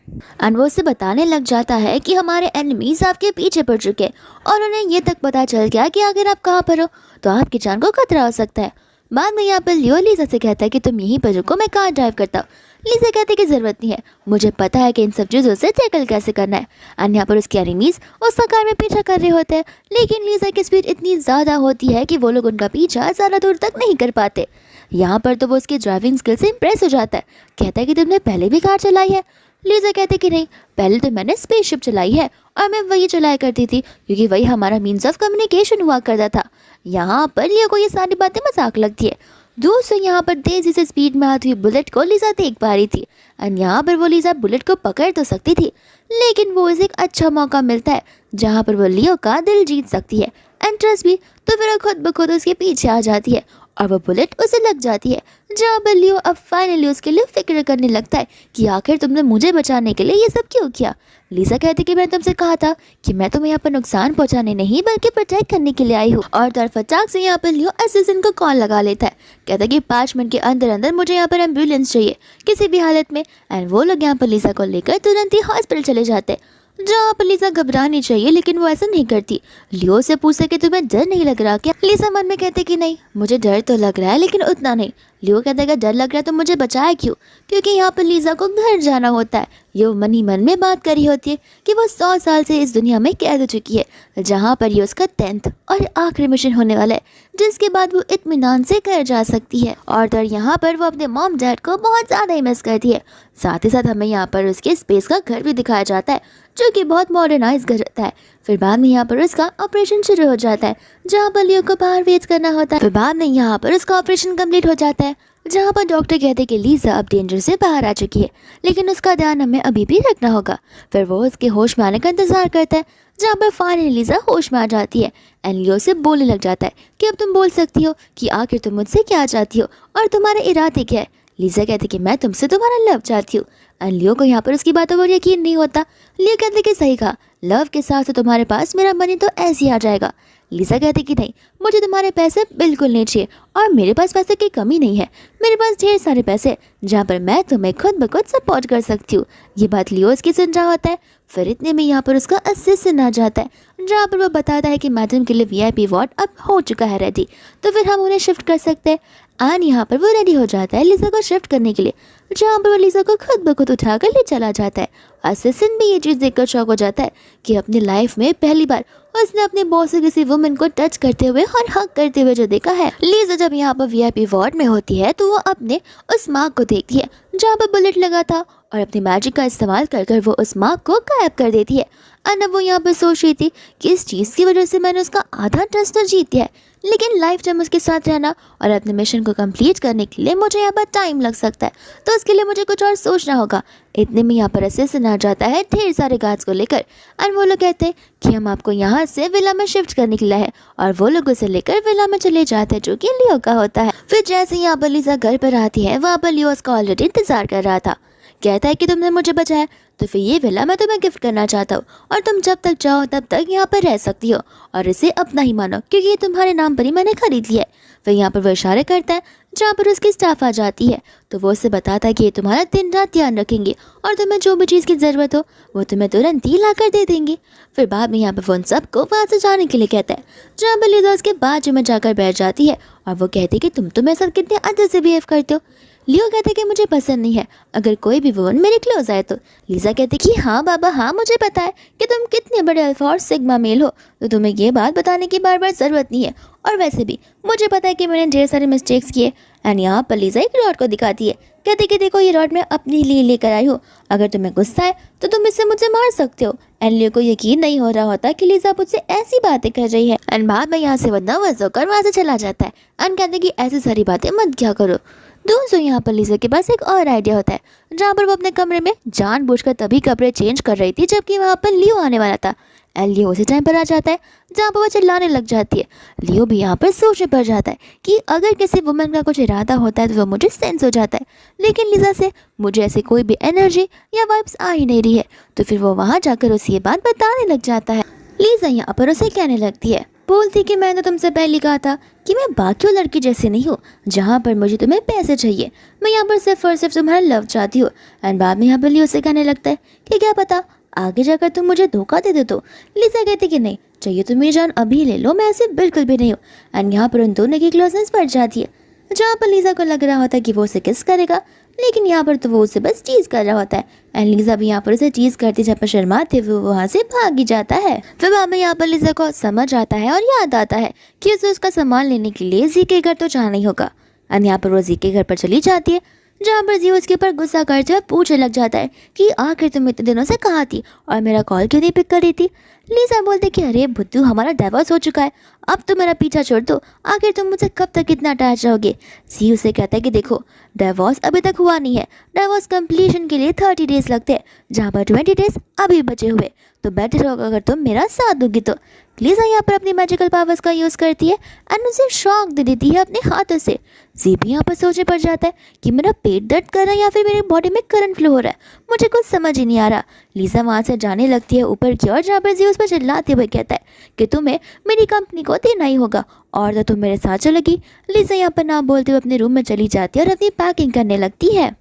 एंड वो उसे बताने लग जाता है कि हमारे एनिमीज आपके पीछे पड़ चुके और उन्हें ये तक पता चल गया कि अगर आप कहाँ पर हो तो आपकी जान को खतरा हो सकता है। बाद में यहाँ पर लियो लीजा से कहता है कि तुम यहीं पर रुको, मैं कार ड्राइव करता हूँ। लीजा कहते हैं कि ज़रूरत नहीं है, मुझे पता है कि इन सब चीज़ों से टैकल कैसे करना है। एंड यहाँ पर उसके एनिमीज उसका कार में पीछा कर रहे होते हैं, लेकिन लीजा की स्पीड इतनी ज़्यादा होती है कि वो लोग उनका पीछा ज़्यादा दूर तक नहीं कर पाते। यहाँ पर तो वो उसकी ड्राइविंग स्किल से इम्प्रेस हो जाता है, कहता है कि तुमने पहले भी कार चलाई है। लीजा कहते कि नहीं, पहले तो मैंने स्पेसशिप चलाई है और मैं वही चलाया करती थी क्योंकि वही हमारा मीन्स ऑफ कम्युनिकेशन हुआ करता था। यहाँ पर लियो को ये सारी बातें मजाक लगती है। दूर से यहाँ पर तेजी से स्पीड में आती हुई बुलेट को लीजा देख पा रही थी एंड यहाँ पर वो लीजा बुलेट को पकड़ तो सकती थी, लेकिन वो इसे एक अच्छा मौका मिलता है जहाँ पर वो लियो का दिल जीत सकती है एंड ट्रस्ट भी, तो फिर वो खुद ब खुद उसके पीछे आ जाती है और वो बुलेट उसे लग जाती है, जहाँ पर लियो अब फाइनली उसके लिए फिक्र करने लगता है कि आखिर तुमने मुझे बचाने के लिए ये सब क्यों किया। लीजा कहती कि मैं तुमसे कहा था कि मैं तुम्हें यहाँ पर नुकसान पहुँचाने नहीं बल्कि प्रोटेक्ट करने के लिए आई हूँ। और तरफटाक से यहाँ पर लियो असिस्टेंट को कॉल लगा लेता है, कहता है कि 5 मिनट के अंदर अंदर मुझे यहाँ पर एम्बुलेंस चाहिए किसी भी हालत में। एंड वो लोग यहाँ पर लीजा को लेकर तुरंत ही हॉस्पिटल चले जाते हैं, जहाँ पर लीजा घबरानी चाहिए लेकिन वो ऐसा नहीं करती। लियो से पूछते कि तुम्हें डर नहीं लग रहा क्या। लीजा मन में कहते कि नहीं, मुझे डर तो लग रहा है लेकिन उतना नहीं। लियो कहता है कि डर लग रहा है तो मुझे बचाया क्यों, क्योंकि यहाँ पर लीजा को घर जाना होता है। ये मन ही मन में बात करी होती है कि वो 100 साल से इस दुनिया में कैद हो चुकी है, जहाँ पर ये उसका 10th और आखिरी मिशन होने वाला है, जिसके बाद वो इत्मीनान से घर जा सकती है। और तो यहाँ पर वो अपने मॉम डैड को बहुत ज़्यादा ही मिस करती है। साथ ही साथ हमें यहाँ पर उसके स्पेस का घर भी दिखाया जाता है, जो कि बहुत मॉडर्नाइज घर होता है। फिर बाद में यहाँ पर उसका ऑपरेशन शुरू हो जाता है, जहाँ पर लियो को बाहर वेट करना होता है। फिर बाद में यहाँ पर उसका ऑपरेशन कंप्लीट हो जाता है, जहाँ पर डॉक्टर कहते हैं कि लीजा अब डेंजर से बाहर आ चुकी है, लेकिन उसका ध्यान हमें अभी भी रखना होगा। फिर वो उसके होश में आने का इंतजार करता है, जहाँ पर फाइनली लीजा होश में आ जाती है एंड लियो से बोलने लग जाता है कि अब तुम बोल सकती हो कि आखिर तुम मुझसे क्या चाहती हो और तुम्हारे इरादे क्या है। लीजा कहती कि मैं तुमसे तुम्हारा लव चाहती हूँ। एंड लियो को यहाँ पर उसकी बातों पर यकीन नहीं होता। लियो कहते कि सही कहा, लव के साथ तो तुम्हारे पास मेरा मनी तो ऐसे ही आ जाएगा। लिसा कहती कि नहीं, मुझे तुम्हारे पैसे बिल्कुल नहीं चाहिए और मेरे पास पैसे की कमी नहीं है। मेरे पास ढेर सारे पैसे जहाँ पर मैं तुम्हें खुद ब खुद सपोर्ट कर सकती हूँ। ये बात लियो उसकी सुन रहा होता है। फिर इतने में यहाँ पर उसका असिस्टेंट आ जाता है, जहाँ पर वो बताता है कि मैडम के लिए वीआईपी वार्ड अब हो चुका है रेडी, तो फिर हम उन्हें शिफ्ट कर सकते हैं। एंड यहाँ पर वो रेडी हो जाता है लिसा को शिफ्ट करने के लिए, जहाँ पर वो लिसा को खुद ब खुद उठाकर ले चला जाता है। असिस्टेंट भी ये चीज़ देखकर शॉक हो जाता है कि अपनी लाइफ में पहली बार उसने अपने बॉस से किसी वुमन को टच करते हुए और हक करते हुए जो देखा है। लिसा जब यहाँ पर वीआईपी वार्ड में होती है तो वो अपने उस मार्क को देखती है जहाँ पर बुलेट लगा था और अपनी मैजिक का इस्तेमाल कर वो उस मार्क को गायब कर देती है। और वो यहाँ पर सोच रही थी कि इस चीज़ की वजह से मैंने उसका आधा ट्रस्ट तो जीत दिया है, लेकिन लाइफ टाइम उसके साथ रहना और अपने मिशन को कंप्लीट करने के लिए मुझे यहाँ पर टाइम लग सकता है, तो उसके लिए मुझे कुछ और सोचना होगा। इतने में यहाँ पर असिस्टेंट आ जाता है ढेर सारे गार्ड्स को लेकर, और वो लोग कहते हैं कि हम आपको यहाँ से विला में शिफ्ट करने के लिए है, और वो लोग उसे लेकर विला में चले जाते हैं जो कि लियो का होता है। फिर जैसे यहाँ पर लिसा घर पर आती है, वहाँ पर लियो उसका ऑलरेडी इंतजार कर रहा था। कहता है कि तुमने मुझे बचाया, तो फिर ये विला मैं तुम्हें गिफ्ट करना चाहता हूँ और तुम जब तक चाहो तब तक यहाँ पर रह सकती हो और इसे अपना ही मानो क्योंकि ये तुम्हारे नाम पर ही मैंने खरीद लिया है। फिर यहाँ पर वो इशारे करता है जहाँ पर उसकी स्टाफ आ जाती है, तो वो उसे बताता है कि ये तुम्हारा दिन रात ध्यान रखेंगे और तुम्हें जो भी चीज़ की ज़रूरत हो वो तुम्हें तुरंत ही ला कर दे देंगे। फिर बाद में यहाँ पर वो उन सबको वहाँ से जाने के लिए कहता है, जहाँ पर लिसा उसके बाजू में जाकर बैठ जाती है और वो कहती है कि तुम तो मेरे साथ कितने अच्छे से बिहेव करते हो। लियो कहते कि मुझे पसंद नहीं है अगर कोई भी वुमन मेरे क्लोज आए तो। लिसा कहती कि हाँ बाबा हाँ, मुझे पता है कि तुम कितने बड़े अल्फा और सिग्मा मेल हो, तो तुम्हें ये बात बताने की बार बार ज़रूरत नहीं है, और वैसे भी मुझे पता है कि मैंने ढेर सारे मिस्टेक्स किए। एंड यहाँ पर लिसा एक रॉड को दिखाती है, कहती कि देखो ये रॉड मैं अपने लिए लेकर आई हूँ, अगर तुम्हें गुस्सा है तो तुम इससे मुझे मार सकते हो। एंड लियो को यकीन नहीं हो रहा होता कि लिसा मुझसे ऐसी बातें कर रही है। एंड बाद में यहाँ से वो नर्वस होकर वहाँ से चला जाता है एंड कहते कि ऐसी सारी बातें मत क्या करो। दोस्तों यहाँ पर लिसा के पास एक और आइडिया होता है, जहाँ पर वो अपने कमरे में जानबूझकर तभी कपड़े चेंज कर रही थी जबकि वहाँ पर लियो आने वाला था। लियो उसी टाइम पर आ जाता है जहाँ पर वो चिल्लाने लग जाती है। लियो भी यहाँ पर सोचने पड़ जाता है कि अगर किसी वुमन का कुछ इरादा होता है तो वो मुझे सेंस हो जाता है, लेकिन लिसा से मुझे ऐसी कोई भी एनर्जी या वाइब्स आ ही नहीं रही है। तो फिर वो वहाँ जाकर उसे ये बात बताने लग जाता है। लिसा यहाँ पर उसे कहने लगती है, बोलती कि मैंने तुमसे पहले कहा था कि मैं बाकियों लड़की जैसी नहीं हूँ जहाँ पर मुझे तुम्हें पैसे चाहिए, मैं यहाँ पर सिर्फ और सिर्फ तुम्हारा लव चाहती हूँ। एंड बाद में यहाँ पर लियो से कहने लगता है कि क्या पता आगे जाकर तुम मुझे धोखा दे दो। तो लिसा कहती कि नहीं, चाहिए तो मेरी जान अभी ले लो, मैं ऐसे बिल्कुल भी नहीं हूँ। एंड यहाँ पर उन दोनों की क्लोजनेस बढ़ जाती है, जहाँ पर लिसा को लग रहा होता है कि वो उसे किस करेगा, लेकिन यहाँ पर तो वो उसे बस चीज़ कर रहा होता है। एंड लिसा भी यहाँ पर उसे चीज़ करती जहाँ पर शर्माते वो वहाँ से भाग ही जाता है। फिर बाद में यहाँ पर लिसा को समझ आता है और याद आता है कि उसे उसका सामान लेने के लिए जी के घर तो जाना ही होगा। एंड यहाँ पर वो जी के घर पर चली जाती है, जहाँ पर जी उसके ऊपर गुस्सा करते हुए पूछने लग जाता है कि आखिर तुम इतने दिनों से कहाँ थी और मेरा कॉल क्यों नहीं पिक कर रही थी। लिसा बोलते कि अरे बुद्धू, हमारा डिवोर्स हो चुका है, अब तो मेरा पीछा छोड़ दो, आखिर तुम मुझे कब तक इतना अटैच रहोगे। सी उसे कहता है कि देखो डिवोर्स अभी तक हुआ नहीं है, डिवोर्स कंप्लीशन के लिए 30 डेज लगते हैं, जहाँ पर 20 डेज अभी बचे हुए, तो बेटर होगा अगर तुम मेरा साथ दोगी। तो लिसा यहाँ पर अपनी मैजिकल पावर्स का यूज़ करती है एंड उसे शॉक दे देती है अपने हाथों से। जी भी यहाँ पर सोचने पड़ जाता है कि मेरा पेट दर्द कर रहा है या फिर मेरी बॉडी में करंट फ्लो हो रहा है, मुझे कुछ समझ ही नहीं आ रहा। लिसा वहाँ से जाने लगती है ऊपर की ओर, जहाँ पर जी उस पर चिल्लाते हुए कहता है कि तुम्हें मेरी कंपनी को देना ही होगा और तो तुम मेरे साथ चलेगी। लिसा यहाँ पर ना बोलते हुए अपने रूम में चली जाती है और अपनी पैकिंग करने लगती है।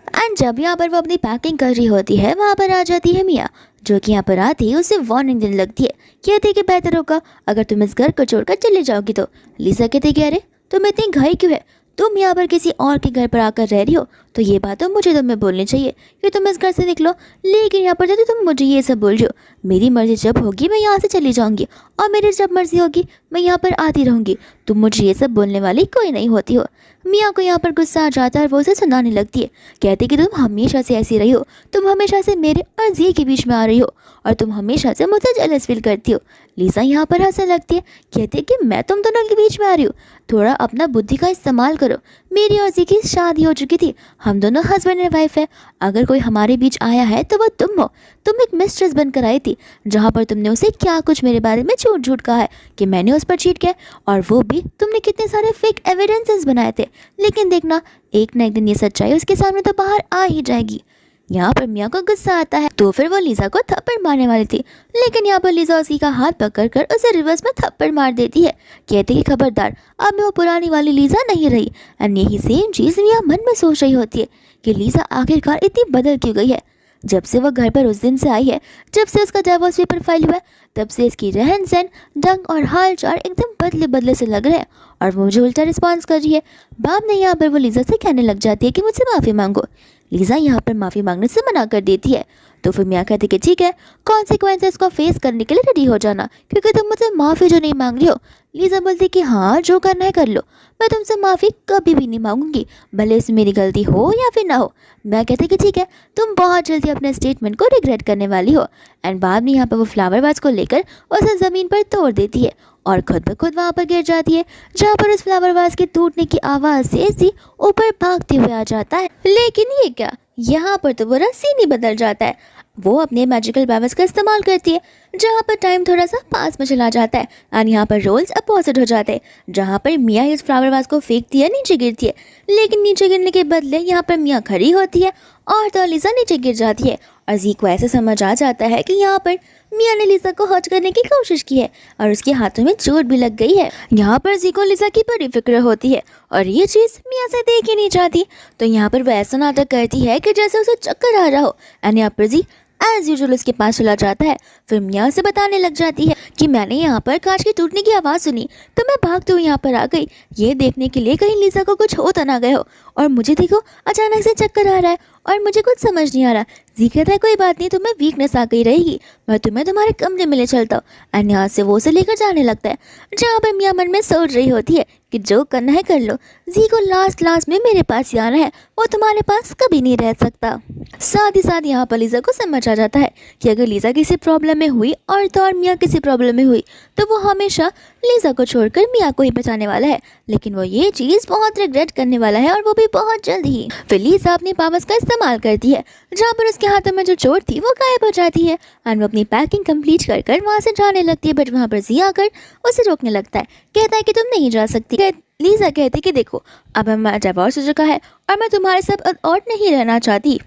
एंड जब यहाँ पर वो अपनी पैकिंग कर रही होती है, वहाँ पर आ जाती है मिया, जो कि यहाँ पर आती है उसे वार्निंग देने लगती है, कहती है कि बेहतर होगा अगर तुम इस घर को छोड़कर चले जाओगी। तो लिसा कहती कि अरे तुम इतनी घाई क्यों है, तुम यहाँ पर किसी और के घर पर आकर रह रही हो, तो ये बात तो मुझे तुम्हें बोलनी चाहिए कि तुम इस घर से निकलो, लेकिन यहाँ पर तुम मुझे ये सब बोल रही हो। मेरी मर्जी जब होगी मैं यहाँ से चली जाऊँगी और मेरी जब मर्जी होगी मैं यहाँ पर आती रहूँगी, तुम मुझे ये सब बोलने वाली कोई नहीं होती हो। मियाँ को यहाँ पर गुस्सा आ जाता है और वो उसे सुनाने लगती है, कहती कि तुम हमेशा से ऐसी रही हो, तुम हमेशा से मेरे और जी के बीच में आ रही हो और तुम हमेशा से मुझसे जेलस फील करती हो। लिसा यहाँ पर हंसने लगती है, कहती है कि मैं तुम दोनों के बीच में आ रही हूँ, थोड़ा अपना बुद्धि का इस्तेमाल करो। मेरी और जी की शादी हो चुकी थी, हम दोनों हस्बैंड एंड वाइफ है, अगर कोई हमारे बीच आया है तो वो तुम हो। तुम एक मिस्ट्रेस बनकर आई थी, जहाँ पर तुमने उसे क्या कुछ मेरे बारे में झूठ झूठ कहा है कि मैंने उस पर चीट किया, और वो भी तुमने कितने सारे फेक एविडेंसेस बनाए थे, लेकिन देखना एक ना एक दिन ये सच्चाई उसके सामने तो बाहर आ ही जाएगी। यहाँ पर मिया को गुस्सा आता है तो फिर वो लीजा को थप्पड़ मारने वाली थी, लेकिन यहाँ पर लीजा उसी का हाथ पकड़कर उसे रिवर्स में थप्पड़ मार देती है, कहती कि खबरदार, अब मैं वो पुरानी वाली लीजा नहीं रही। एंड यही सेम चीज़ मिया मन में सोच रही होती है कि लीजा आखिरकार इतनी बदल क्यों गई है। जब से वो घर पर उस दिन से आई है, जब से उसका डिवोर्स पेपर फाइल हुआ है, तब से इसकी रहन सहन, ढंग और हाल चाल एकदम बदले बदले से लग रहे हैं और वो मुझे उल्टा रिस्पॉन्स कर रही है। बाप ने यहाँ पर वो लीजा से कहने लग जाती है कि मुझसे माफ़ी मांगो। लीजा यहाँ पर माफ़ी मांगने से मना कर देती है तो फिर मियाँ कहती कि ठीक है, कॉन्सिक्वेंसेस को फेस करने के लिए रेडी हो जाना, क्योंकि तुम मुझसे माफ़ी जो नहीं मांग रही हो। लीजा बोलती कि हाँ, जो करना है कर लो, मैं तुमसे माफ़ी कभी भी नहीं मांगूंगी, भले इसमें मेरी गलती हो या फिर ना हो। मैं कहती कि ठीक है, तुम बहुत जल्दी अपने स्टेटमेंट को रिग्रेट करने वाली हो। एंड बाद में यहाँ पर वो फ्लावर वाज को लेकर उसे ज़मीन पर तोड़ देती है और खुद ब खुद वहाँ पर गिर जाती है, जहाँ पर उस फ्लावर वाज के टूटने की आवाज़ से ऐसी ऊपर भागते हुए आ जाता है। लेकिन ये क्या, यहाँ पर तो पूरा सीन ही बदल जाता है। वो अपने मैजिकल पावर्स का इस्तेमाल करती है, जहाँ पर टाइम थोड़ा सा पास में चला जाता है और यहाँ पर रोल्स अपोजिट हो जाते हैं। जहाँ पर मिया इस फ्लावर वाज को फेंकती है, नीचे गिरती है, लेकिन नीचे गिरने के बदले यहाँ पर मिया खड़ी होती है और तो लीजा नीचे गिर जाती है। और जी को ऐसे समझ आ जाता है कि यहाँ पर मिया ने लीजा को हर्ट करने की कोशिश की है और उसके हाथों में चोट भी लग गई है। यहाँ पर जी को लीजा की बड़ी फिक्र होती है और ये चीज़ मिया से देख ही नहीं चाहती, तो यहाँ पर वो ऐसा नाटक करती है कि जैसे उसे चक्कर आ रहा हो। एंड यहाँ पर जी एज यूजुअल उसके पास चला जाता है, फिर मियाँ से बताने लग जाती है कि मैंने यहाँ पर कांच के टूटने की आवाज़ सुनी तो मैं भागते हुए यहाँ पर आ गई, ये देखने के लिए कहीं लीजा को कुछ होता ना गए हो, और मुझे देखो अचानक से चक्कर आ रहा है और मुझे कुछ समझ नहीं आ रहा। जी कहता है कोई बात नहीं, तुम्हें वीकनेस आ गई रहेगी, मैं तुम्हें तुम्हारे कमरे में ले चलता हूँ। एंड यहाँ से वो उसे लेकर जाने लगता है, जहाँ पर मियाँ मन में सोच रही होती है कि जो करना है कर लो, जी को लास्ट में मेरे पास ही आना है, वो तुम्हारे पास कभी नहीं रह सकता। साथ ही साथ यहाँ पर लीजा को समझ आ जाता है कि अगर लीजा किसी प्रॉब्लम में हुई और तो और मियाँ किसी प्रॉब्लम में हुई तो वो हमेशा लीजा को छोड़कर मियाँ को ही बचाने वाला है, लेकिन वो ये चीज़ बहुत रिग्रेट करने वाला है और वो भी बहुत जल्द ही। फिर लीजा अपनी पावर्स का इस्तेमाल करती है, जहाँ पर उसके हाथों में जो चोट थी वो गायब हो जाती है एंड वो अपनी पैकिंग कंप्लीट कर कर वहाँ से जाने लगती है। बट वहाँ पर जी आकर उसे रोकने लगता है, कहता है कि तुम नहीं जा सकती। लीजा कहती कि देखो, अब हमारा डिवोर्स हो चुका है और मैं तुम्हारे साथ और नहीं रहना चाहती।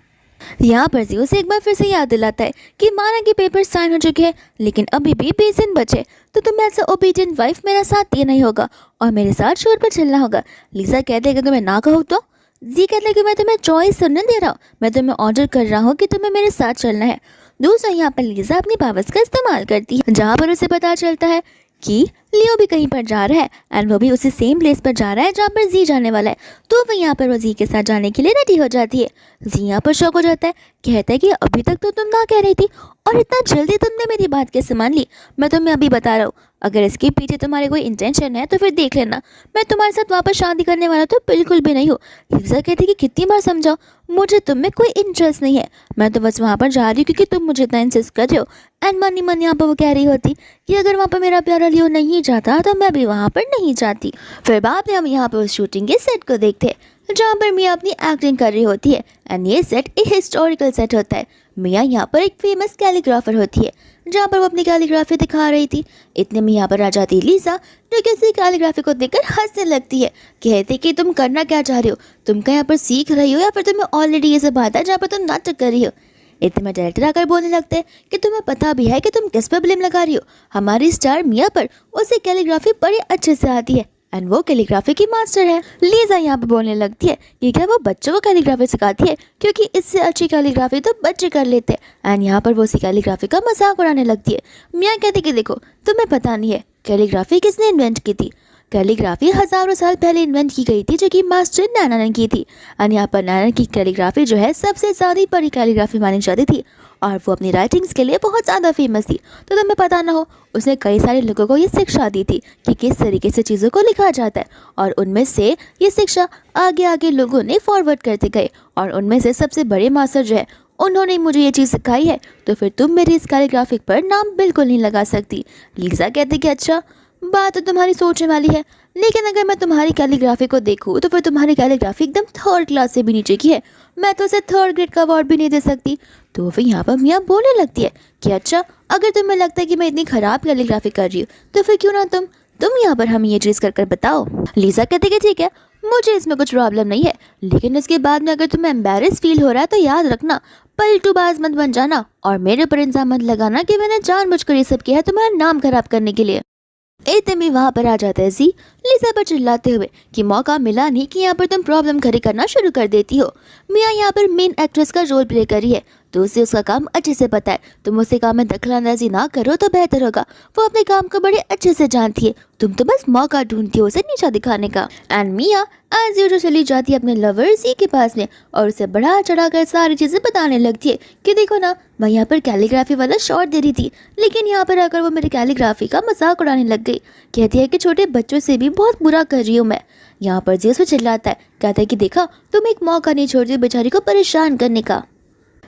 यहाँ पर जी उसे एक बार फिर से याद दिलाता है कि माना के पेपर साइन हो चुके हैं, लेकिन अभी भी 20 दिन बचे, तो तुम्हें ऐसा ओबीडियंट वाइफ मेरा साथ देना ही होगा और मेरे साथ शोर पर चलना होगा। लीजा कहते हैं कि तुम्हें ना कहूँ तो? जी कहते हैं कि मैं तुम्हें चॉइस सुनने दे रहा हूँ, मैं तुम्हें ऑर्डर कर रहा हूँ कि तुम्हें मेरे साथ चलना है। दूसरा यहाँ पर लीजा अपनी पावर्स का इस्तेमाल करती है, जहाँ पर उसे पता चलता है कि लियो भी कहीं पर जा रहा है एंड वो भी उसी सेम प्लेस पर जा रहा है जहाँ पर जी जाने वाला है, तो वो यहाँ पर वो जी के साथ जाने के लिए रेडी हो जाती है। जी यहाँ पर शौक हो जाता है, कहता है कि अभी तक तो तुम ना कह रही थी और इतना जल्दी तुमने मेरी बात कैसे मान ली? मैं तुम्हें अभी बता रहा हूँ, अगर इसके पीछे तुम्हारे कोई इंटेंशन है तो फिर देख लेना, मैं तुम्हारे साथ वापस शादी करने वाला तो बिल्कुल भी नहीं हूँ। लीजा कहती कि कितनी बार समझाओ, मुझे तुम में कोई इंटरेस्ट नहीं है, मैं तो बस वहाँ पर जा रही हूँ क्योंकि तुम मुझे इतना इंसिस्ट कर रहे हो। एंड मन यहाँ पर वो कह रही होती कि अगर वहाँ पर मेरा प्यारा लियो नहीं जाता तो मैं भी वहाँ पर नहीं जाती। फिर बाद में हम यहाँ पर उस शूटिंग के सेट को देखते हैं, जहाँ पर मिया अपनी एक्टिंग कर रही होती है एंड ये सेट एक हिस्टोरिकल सेट होता है। मिया यहाँ पर एक फेमस कैलीग्राफर होती है, जहाँ पर वो अपनी कैलीग्राफी दिखा रही थी। इतने में यहाँ पर आ जाती लीजा, जो किसी कैलीग्राफी को देखकर हंसने लगती है, कहती कि तुम करना क्या चाह रही हो, तुम क्या यहाँ पर सीख रही हो या फिर तुम्हें ऑलरेडी ये सब आता है जहाँ पर तुम नाटक कर रही हो। इतने में डायरेक्टर आकर बोलने लगते हैं कि तुम्हें पता भी है कि तुम किस पर ब्लेम लगा रही हो, हमारी स्टार मिया पर, उसे कैलीग्राफी बड़े अच्छे से आती है एंड वो कैलीग्राफी की मास्टर है। लीजा यहाँ पे बोलने लगती है कि क्या वो बच्चों को कैलीग्राफी सिखाती है, क्योंकि इससे अच्छी कैलीग्राफी तो बच्चे कर लेते हैं। एंड यहाँ पर वो उसी कैलीग्राफी का मजाक उड़ाने लगती है। मियाँ कहती कि देखो, तुम्हें पता नहीं है कैलीग्राफी किसने इन्वेंट की थी। कैलीग्राफी हज़ारों साल पहले इन्वेंट की गई थी, जो कि मास्टर नैना ने की थी। और यहाँ पर नैना की कैलीग्राफी जो है सबसे ज़्यादा बड़ी कैलीग्राफी मानी जाती थी और वो अपनी राइटिंग्स के लिए बहुत ज़्यादा फेमस थी। तो तुम्हें पता ना हो, उसने कई सारे लोगों को ये शिक्षा दी थी कि किस तरीके से चीज़ों को लिखा जाता है, और उनमें से ये शिक्षा आगे आगे लोगों ने फॉरवर्ड करते गए, और उनमें से सबसे बड़े मास्टर जो है उन्होंने मुझे ये चीज़ सिखाई है, तो फिर तुम मेरी इस कैलीग्राफी पर नाम बिल्कुल नहीं लगा सकती। लीजा कहती कि अच्छा, बात तो तुम्हारी सोचने वाली है, लेकिन अगर मैं तुम्हारी कैलीग्राफी को देखूँ तो फिर तुम्हारी कैलीग्राफी एकदम 3rd क्लास से भी नीचे की है, मैं तो उसे 3rd ग्रेड का अवार्ड भी नहीं दे सकती। तो फिर यहाँ पर मियाँ बोलने लगती है कि अच्छा, अगर तुम्हें लगता है कि मैं इतनी ख़राब कैलीग्राफी कर रही हूँ तो फिर क्यों ना तुम यहाँ पर हमें ये चीज़ कर बताओ। लीजा कहती कि ठीक है, मुझे इसमें कुछ प्रॉब्लम नहीं है, लेकिन उसके बाद में अगर तुम्हें एम्बेरस फील हो रहा है तो याद रखना, पलटूबाज मत बन जाना और मेरे ऊपर इल्जाम मत लगाना कि मैंने जानबूझकर ये सब किया है तुम्हारा नाम खराब करने के लिए। इतने में वहाँ पर आ जाता है जी, लिसा पर चिल्लाते हुए कि मौका मिला नहीं कि यहाँ पर तुम प्रॉब्लम खड़ी करना शुरू कर देती हो। मियाँ यहाँ पर मेन एक्ट्रेस का रोल प्ले कर रही है तो उसे उसका काम अच्छे से पता है, तुम उसके काम में दखलंदाजी ना करो तो बेहतर होगा। वो अपने काम को बड़े अच्छे से जानती है, तुम तो बस मौका ढूंढती हो उसे नीचा दिखाने का। एंड मियाँ एज यूजुअल चली जाती है अपने लवर जी के पास में और उसे बढ़ा चढ़ाकर सारी चीजें बताने लगती है कि देखो ना, मैं यहाँ पर कैलीग्राफी वाला शॉट दे रही थी, लेकिन यहाँ पर आकर वो मेरी कैलीग्राफी का मजाक उड़ाने लग गई। कहती है कि छोटे बच्चों से भी बहुत बुरा कर रही हूँ मैं। यहाँ पर जी उसको चिल्लाता है, कहता है कि देखा, तुम एक मौका नहीं छोड़ती बेचारी को परेशान करने का।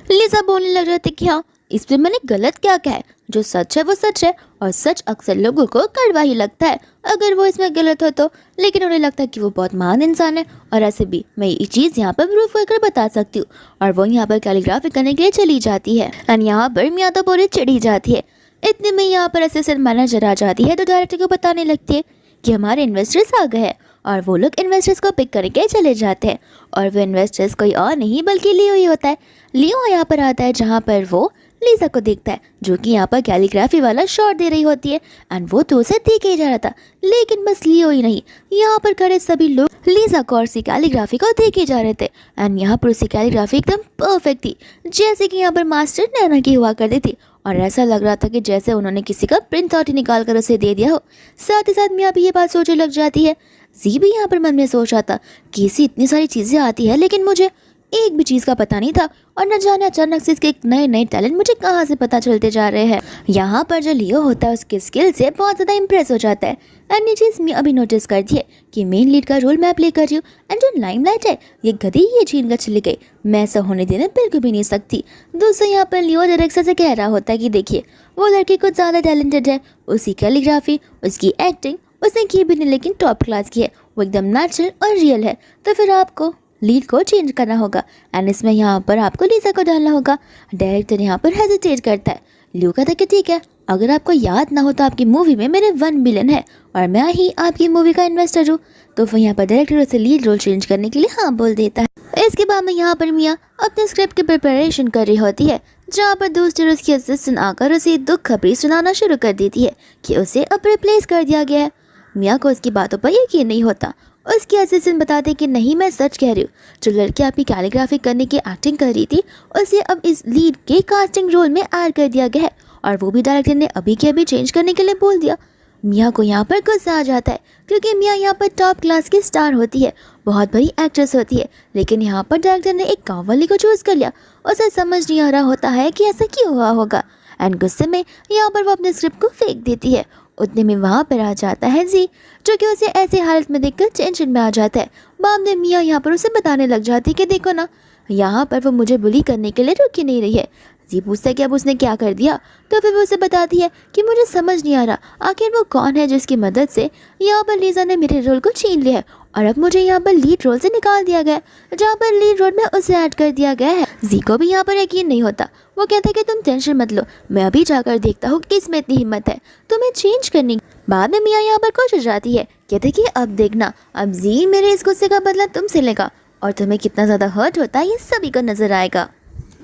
लिसा बोलने लग जाती कि हाँ, इसमें मैंने गलत क्या कहा है, जो सच है वो सच है और सच अक्सर लोगों को कड़वा ही लगता है अगर वो इसमें गलत हो तो, लेकिन उन्हें लगता है कि वो बहुत महान इंसान है और ऐसे भी मैं ये चीज़ यहाँ पर प्रूफ करके बता सकती हूँ। और वो यहाँ पर कैलीग्राफी करने के लिए चली जाती है एंड यहाँ पर मियाँ तो पूरी चिढ़ी जाती है। इतने में यहाँ पर असिस्टेंट मैनेजर आ जाती है तो डायरेक्टर को बताने लगती है कि हमारे इन्वेस्टर्स आ गए हैं और वो लोग इन्वेस्टर्स को पिक करके चले जाते हैं और वो इन्वेस्टर्स कोई और नहीं बल्कि लियो ही होता है। लियो यहाँ पर आता है जहाँ पर वो लिसा को देखता है जो कि यहाँ पर कैलीग्राफी वाला शॉट दे रही होती है एंड वो तो उसे देखे ही जा रहा था, लेकिन बस लियो ही नहीं, यहाँ पर खड़े सभी लोग लिसा को और उसकी कैलीग्राफी को देखे जा रहे थे एंड यहाँ पर उसकी कैलीग्राफी एकदम परफेक्ट थी जैसे कि यहाँ पर मास्टर नैना की हुआ करती थी और ऐसा लग रहा था कि जैसे उन्होंने किसी का प्रिंट आउट निकाल कर उसे दे दिया हो। साथ ही साथ मियाँ भी ये बात सोचने लग जाती है। जी भी यहाँ पर मन में सोच रहा था कि इसी इतनी सारी चीज़ें आती है लेकिन मुझे एक भी चीज़ का पता नहीं था और न जाने अचानक से इसके नए नए टैलेंट मुझे कहाँ से पता चलते जा रहे हैं। यहाँ पर जो लियो होता है उसके स्किल से बहुत ज़्यादा इंप्रेस हो जाता है एंड ये चीज़ मैं अभी नोटिस करती है कि मेन लीड का रोल मैं प्ले कर रही हूँ एंड जो लाइमलाइट है ये गधी ये छीन कर चली गई, मैं ऐसा होने देना बिल्कुल भी नहीं सकती। दोस्तों यहाँ पर लियो डायरेक्टर से कह रहा होता है कि देखिए, वो लड़की कुछ ज़्यादा टैलेंटेड है, उसकी कैलीग्राफी उसकी एक्टिंग उसने की भी नहीं लेकिन टॉप क्लास की है, वो एकदम नेचुरल और रियल है, तो फिर आपको लीड को चेंज करना होगा एंड इसमें यहाँ पर आपको लिसा को डालना होगा। डायरेक्टर यहाँ पर हेजिटेट करता है। लियो कहता है कि ठीक है, अगर आपको याद ना हो तो आपकी मूवी में मेरे 1 बिलियन है और मैं ही आपकी मूवी का इन्वेस्टर हूँ, तो फिर यहाँ पर डायरेक्टर उसे लीड रोल चेंज करने के लिए हाँ बोल देता है। इसके बाद में यहाँ पर मियाँ अपने स्क्रिप्ट की प्रिपरेशन कर रही होती है जहाँ पर दूसरी उसकी असिस्टेंट आकर उसे दुख खबरी सुनाना शुरू कर देती है कि उसे अब रिप्लेस कर दिया गया है। मियाँ को उसकी बातों पर यकीन नहीं होता। उसकी असिस्टेंट बताते कि नहीं, मैं सच कह रही हूँ, जो लड़की आपकी कैलीग्राफी करने की एक्टिंग कर रही थी उसे अब इस लीड के कास्टिंग रोल में ऐड कर दिया गया है और वो भी डायरेक्टर ने अभी के अभी चेंज करने के लिए बोल दिया। मियाँ को यहाँ पर गुस्सा आ जाता है क्योंकि मियाँ यहाँ पर टॉप क्लास की स्टार होती है, बहुत बड़ी एक्ट्रेस होती है, लेकिन यहाँ पर डायरेक्टर ने एक गाँव वाली को चूज़ कर लिया। उसे समझ नहीं आ रहा होता है कि ऐसा क्यों हुआ होगा एंड गुस्से में यहाँ पर वो अपने स्क्रिप्ट को फेंक देती है। उतने में वहाँ पर आ जाता है जी, जो कि उसे ऐसी हालत में देखकर टेंशन में आ जाता है। बाद में मियाँ यहाँ पर उसे बताने लग जाती है कि देखो ना, यहाँ पर वो मुझे बुली करने के लिए रुकी नहीं रही है। जी पूछता है कि अब उसने क्या कर दिया, तो फिर वो उसे बताती है कि मुझे समझ नहीं आ रहा आखिर वो कौन है जिसकी मदद से यहाँ पर लिसा ने मेरे रोल को छीन लिया है और अब मुझे यहाँ पर लीड रोल से निकाल दिया गया है जहाँ पर लीड रोल में उसे ऐड कर दिया गया है। जी को भी यहाँ पर यकीन नहीं होता। वो कहता है कि तुम टेंशन मत लो, मैं अभी जाकर देखता हूँ कि इसमें इतनी हिम्मत है तुम्हें चेंज करने की। बाद में मियाँ यहाँ पर खुश हो जाती है, कहते कि अब देखना, अब जी मेरे इस गुस्से का बदला तुमसे लेगा और तुम्हें कितना ज़्यादा हर्ट होता है ये सभी को नजर आएगा।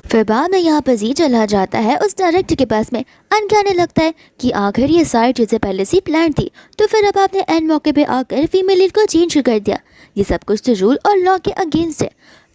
फिर बाद में यहाँ पर जी चला जाता है उस डायरेक्टर के पास में कहने लगता है कि आखिर ये सारी चीज़ें पहले से प्लान थी, तो फिर अब आपने एंड मौके पे आकर फीमेल लीड को चेंज कर दिया, ये सब कुछ तो रूल और लॉ के अगेंस्ट है।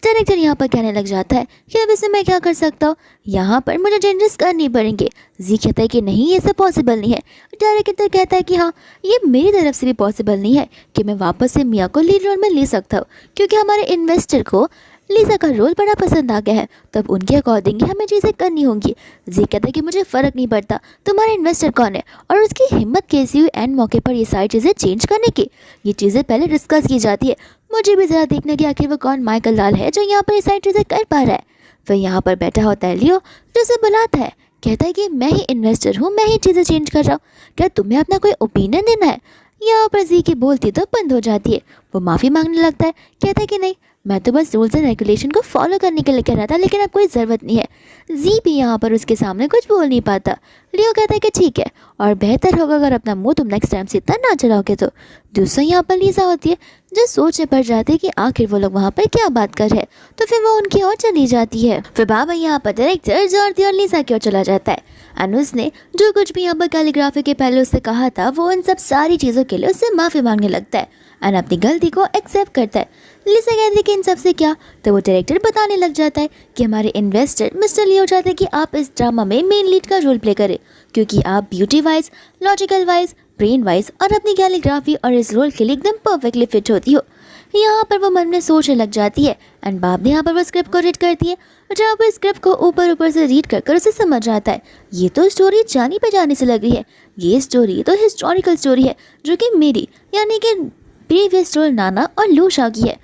डायरेक्टर यहाँ पर कहने लग जाता है कि अब इसमें मैं क्या कर सकता हूँ, यहाँ पर मुझे चेंजेस करनी पड़ेंगे। जी कहता है कि नहीं, ये सब पॉसिबल नहीं है। डायरेक्टर कहता है कि हाँ, ये मेरी तरफ से भी पॉसिबल नहीं है कि मैं वापस से मियाँ को लीड रोल में ले सकता हूँ, क्योंकि हमारे इन्वेस्टर को लिसा का रोल बड़ा पसंद आ गया है, तब उनके अकॉर्डिंग ही हमें चीज़ें करनी होंगी। जी कहता है कि मुझे फ़र्क नहीं पड़ता तुम्हारा इन्वेस्टर कौन है और उसकी हिम्मत कैसी हुई एंड मौके पर ये सारी चीज़ें चेंज करने की। ये चीज़ें पहले डिस्कस की जाती है, मुझे भी ज़रा देखने की आखिर वो कौन माइकल लाल है जो यहाँ पर ये सारी चीज़ें कर पा रहा है। फिर यहाँ पर बैठा होता है लियो, जो उसे बुलाता है, कहता है कि मैं ही इन्वेस्टर हूँ, मैं ही चीज़ें चेंज कर रहा हूँ, क्या तुम्हें अपना कोई ओपिनियन देना है। यहाँ पर जी की बोलती तो बंद हो जाती है। वो माफ़ी मांगने लगता है, कहता है कि नहीं, मैं तो बस रूल्स एंड रेगुलेशन को फॉलो करने के लिए कह रहा था, लेकिन अब कोई ज़रूरत नहीं है। जी भी यहाँ पर उसके सामने कुछ बोल नहीं पाता। लियो कहता है कि ठीक है, और बेहतर होगा अगर अपना मुंह तुम नेक्स्ट टाइम से इतना ना चलाओगे तो। दूसरा यहाँ पर लीजा होती है जो सोच में पड़ जाती है कि आखिर वो लोग वहाँ पर क्या बात कर रहे हैं, तो फिर वो उनकी ओर चली जाती है। फिर बाबा यहाँ पर डायरेक्टर जॉर्दी और लीजा की ओर चला जाता है। एंड उसने जो कुछ भी यहाँ पर कैलीग्राफी के पहले उससे कहा था, वो इन सब सारी चीज़ों के लिए उससे माफ़ी मांगने लगता है एंड अपनी गलती को एक्सेप्ट करता है। लिसा कहती है कि इन सब से क्या, तो वो डायरेक्टर बताने लग जाता है कि हमारे इन्वेस्टर मिस्टर लियो चाहते हैं कि आप इस ड्रामा में मेन लीड का रोल प्ले करें, क्योंकि आप beauty wise, logical wise, brain wise और अपनी कैलीग्राफी और इस रोल के लिए एकदम परफेक्टली फिट होती हो। यहाँ पर वो मन में सोचने लग जाती है एंड बाप ने यहाँ पर वो स्क्रिप्ट को रीड करती है। जहाँ पर स्क्रिप्ट को ऊपर से रीड कर उसे समझ आता है ये तो स्टोरी जानी पहचानी से लग रही है। ये स्टोरी तो हिस्टोरिकल स्टोरी है जो कि मेरी यानी कि प्रीवियस स्टोरी नाना और लूशा की है।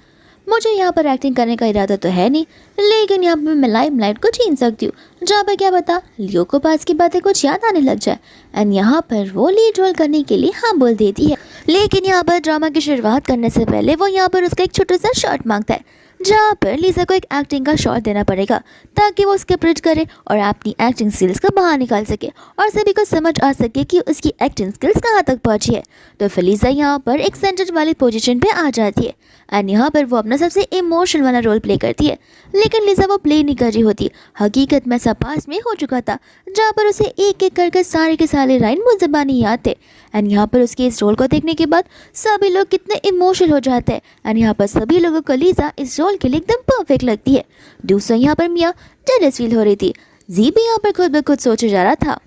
मुझे यहाँ पर एक्टिंग करने का इरादा तो है नहीं, लेकिन यहाँ पर मैं लाइमलाइट को छीन सकती हूँ। जहाँ पर क्या बता लियो को पास की बातें कुछ याद आने लग जाए एंड यहाँ पर वो लीड रोल करने के लिए हाँ बोल देती है। लेकिन यहाँ पर ड्रामा की शुरुआत करने से पहले वो यहाँ पर उसका एक छोटा सा शॉट मांगता है, जहाँ पर लीजा को एक एक्टिंग का शॉट देना पड़ेगा ताकि वो उसके प्रिंट करे और अपनी एक्टिंग स्किल्स को बाहर निकाल सके और सभी को समझ आ सके कि उसकी एक्टिंग स्किल्स कहाँ तक पहुँची है। तो फिर लीजा यहाँ पर एक सेंटर वाली पोजीशन पे आ जाती है एंड यहाँ पर वो अपना सबसे इमोशनल वाला रोल प्ले करती है। लेकिन लीजा वो प्ले नहीं कर रही होती, हकीकत में सब पास में हो चुका था, जहाँ पर उसे एक एक करके सारे के सारे लाइन मुँह ज़बानी याद थे। एंड यहाँ पर उसके इस रोल को देखने के बाद सभी लोग कितने इमोशनल हो जाते हैं एंड यहाँ पर सभी लोगों को लीजा इस रोल के लिए एकदम परफेक्ट लगती है। दूसरा यहाँ पर मिया जेलस फील हो रही थी। जी भी यहाँ पर खुद ब खुद सोचे जा रहा था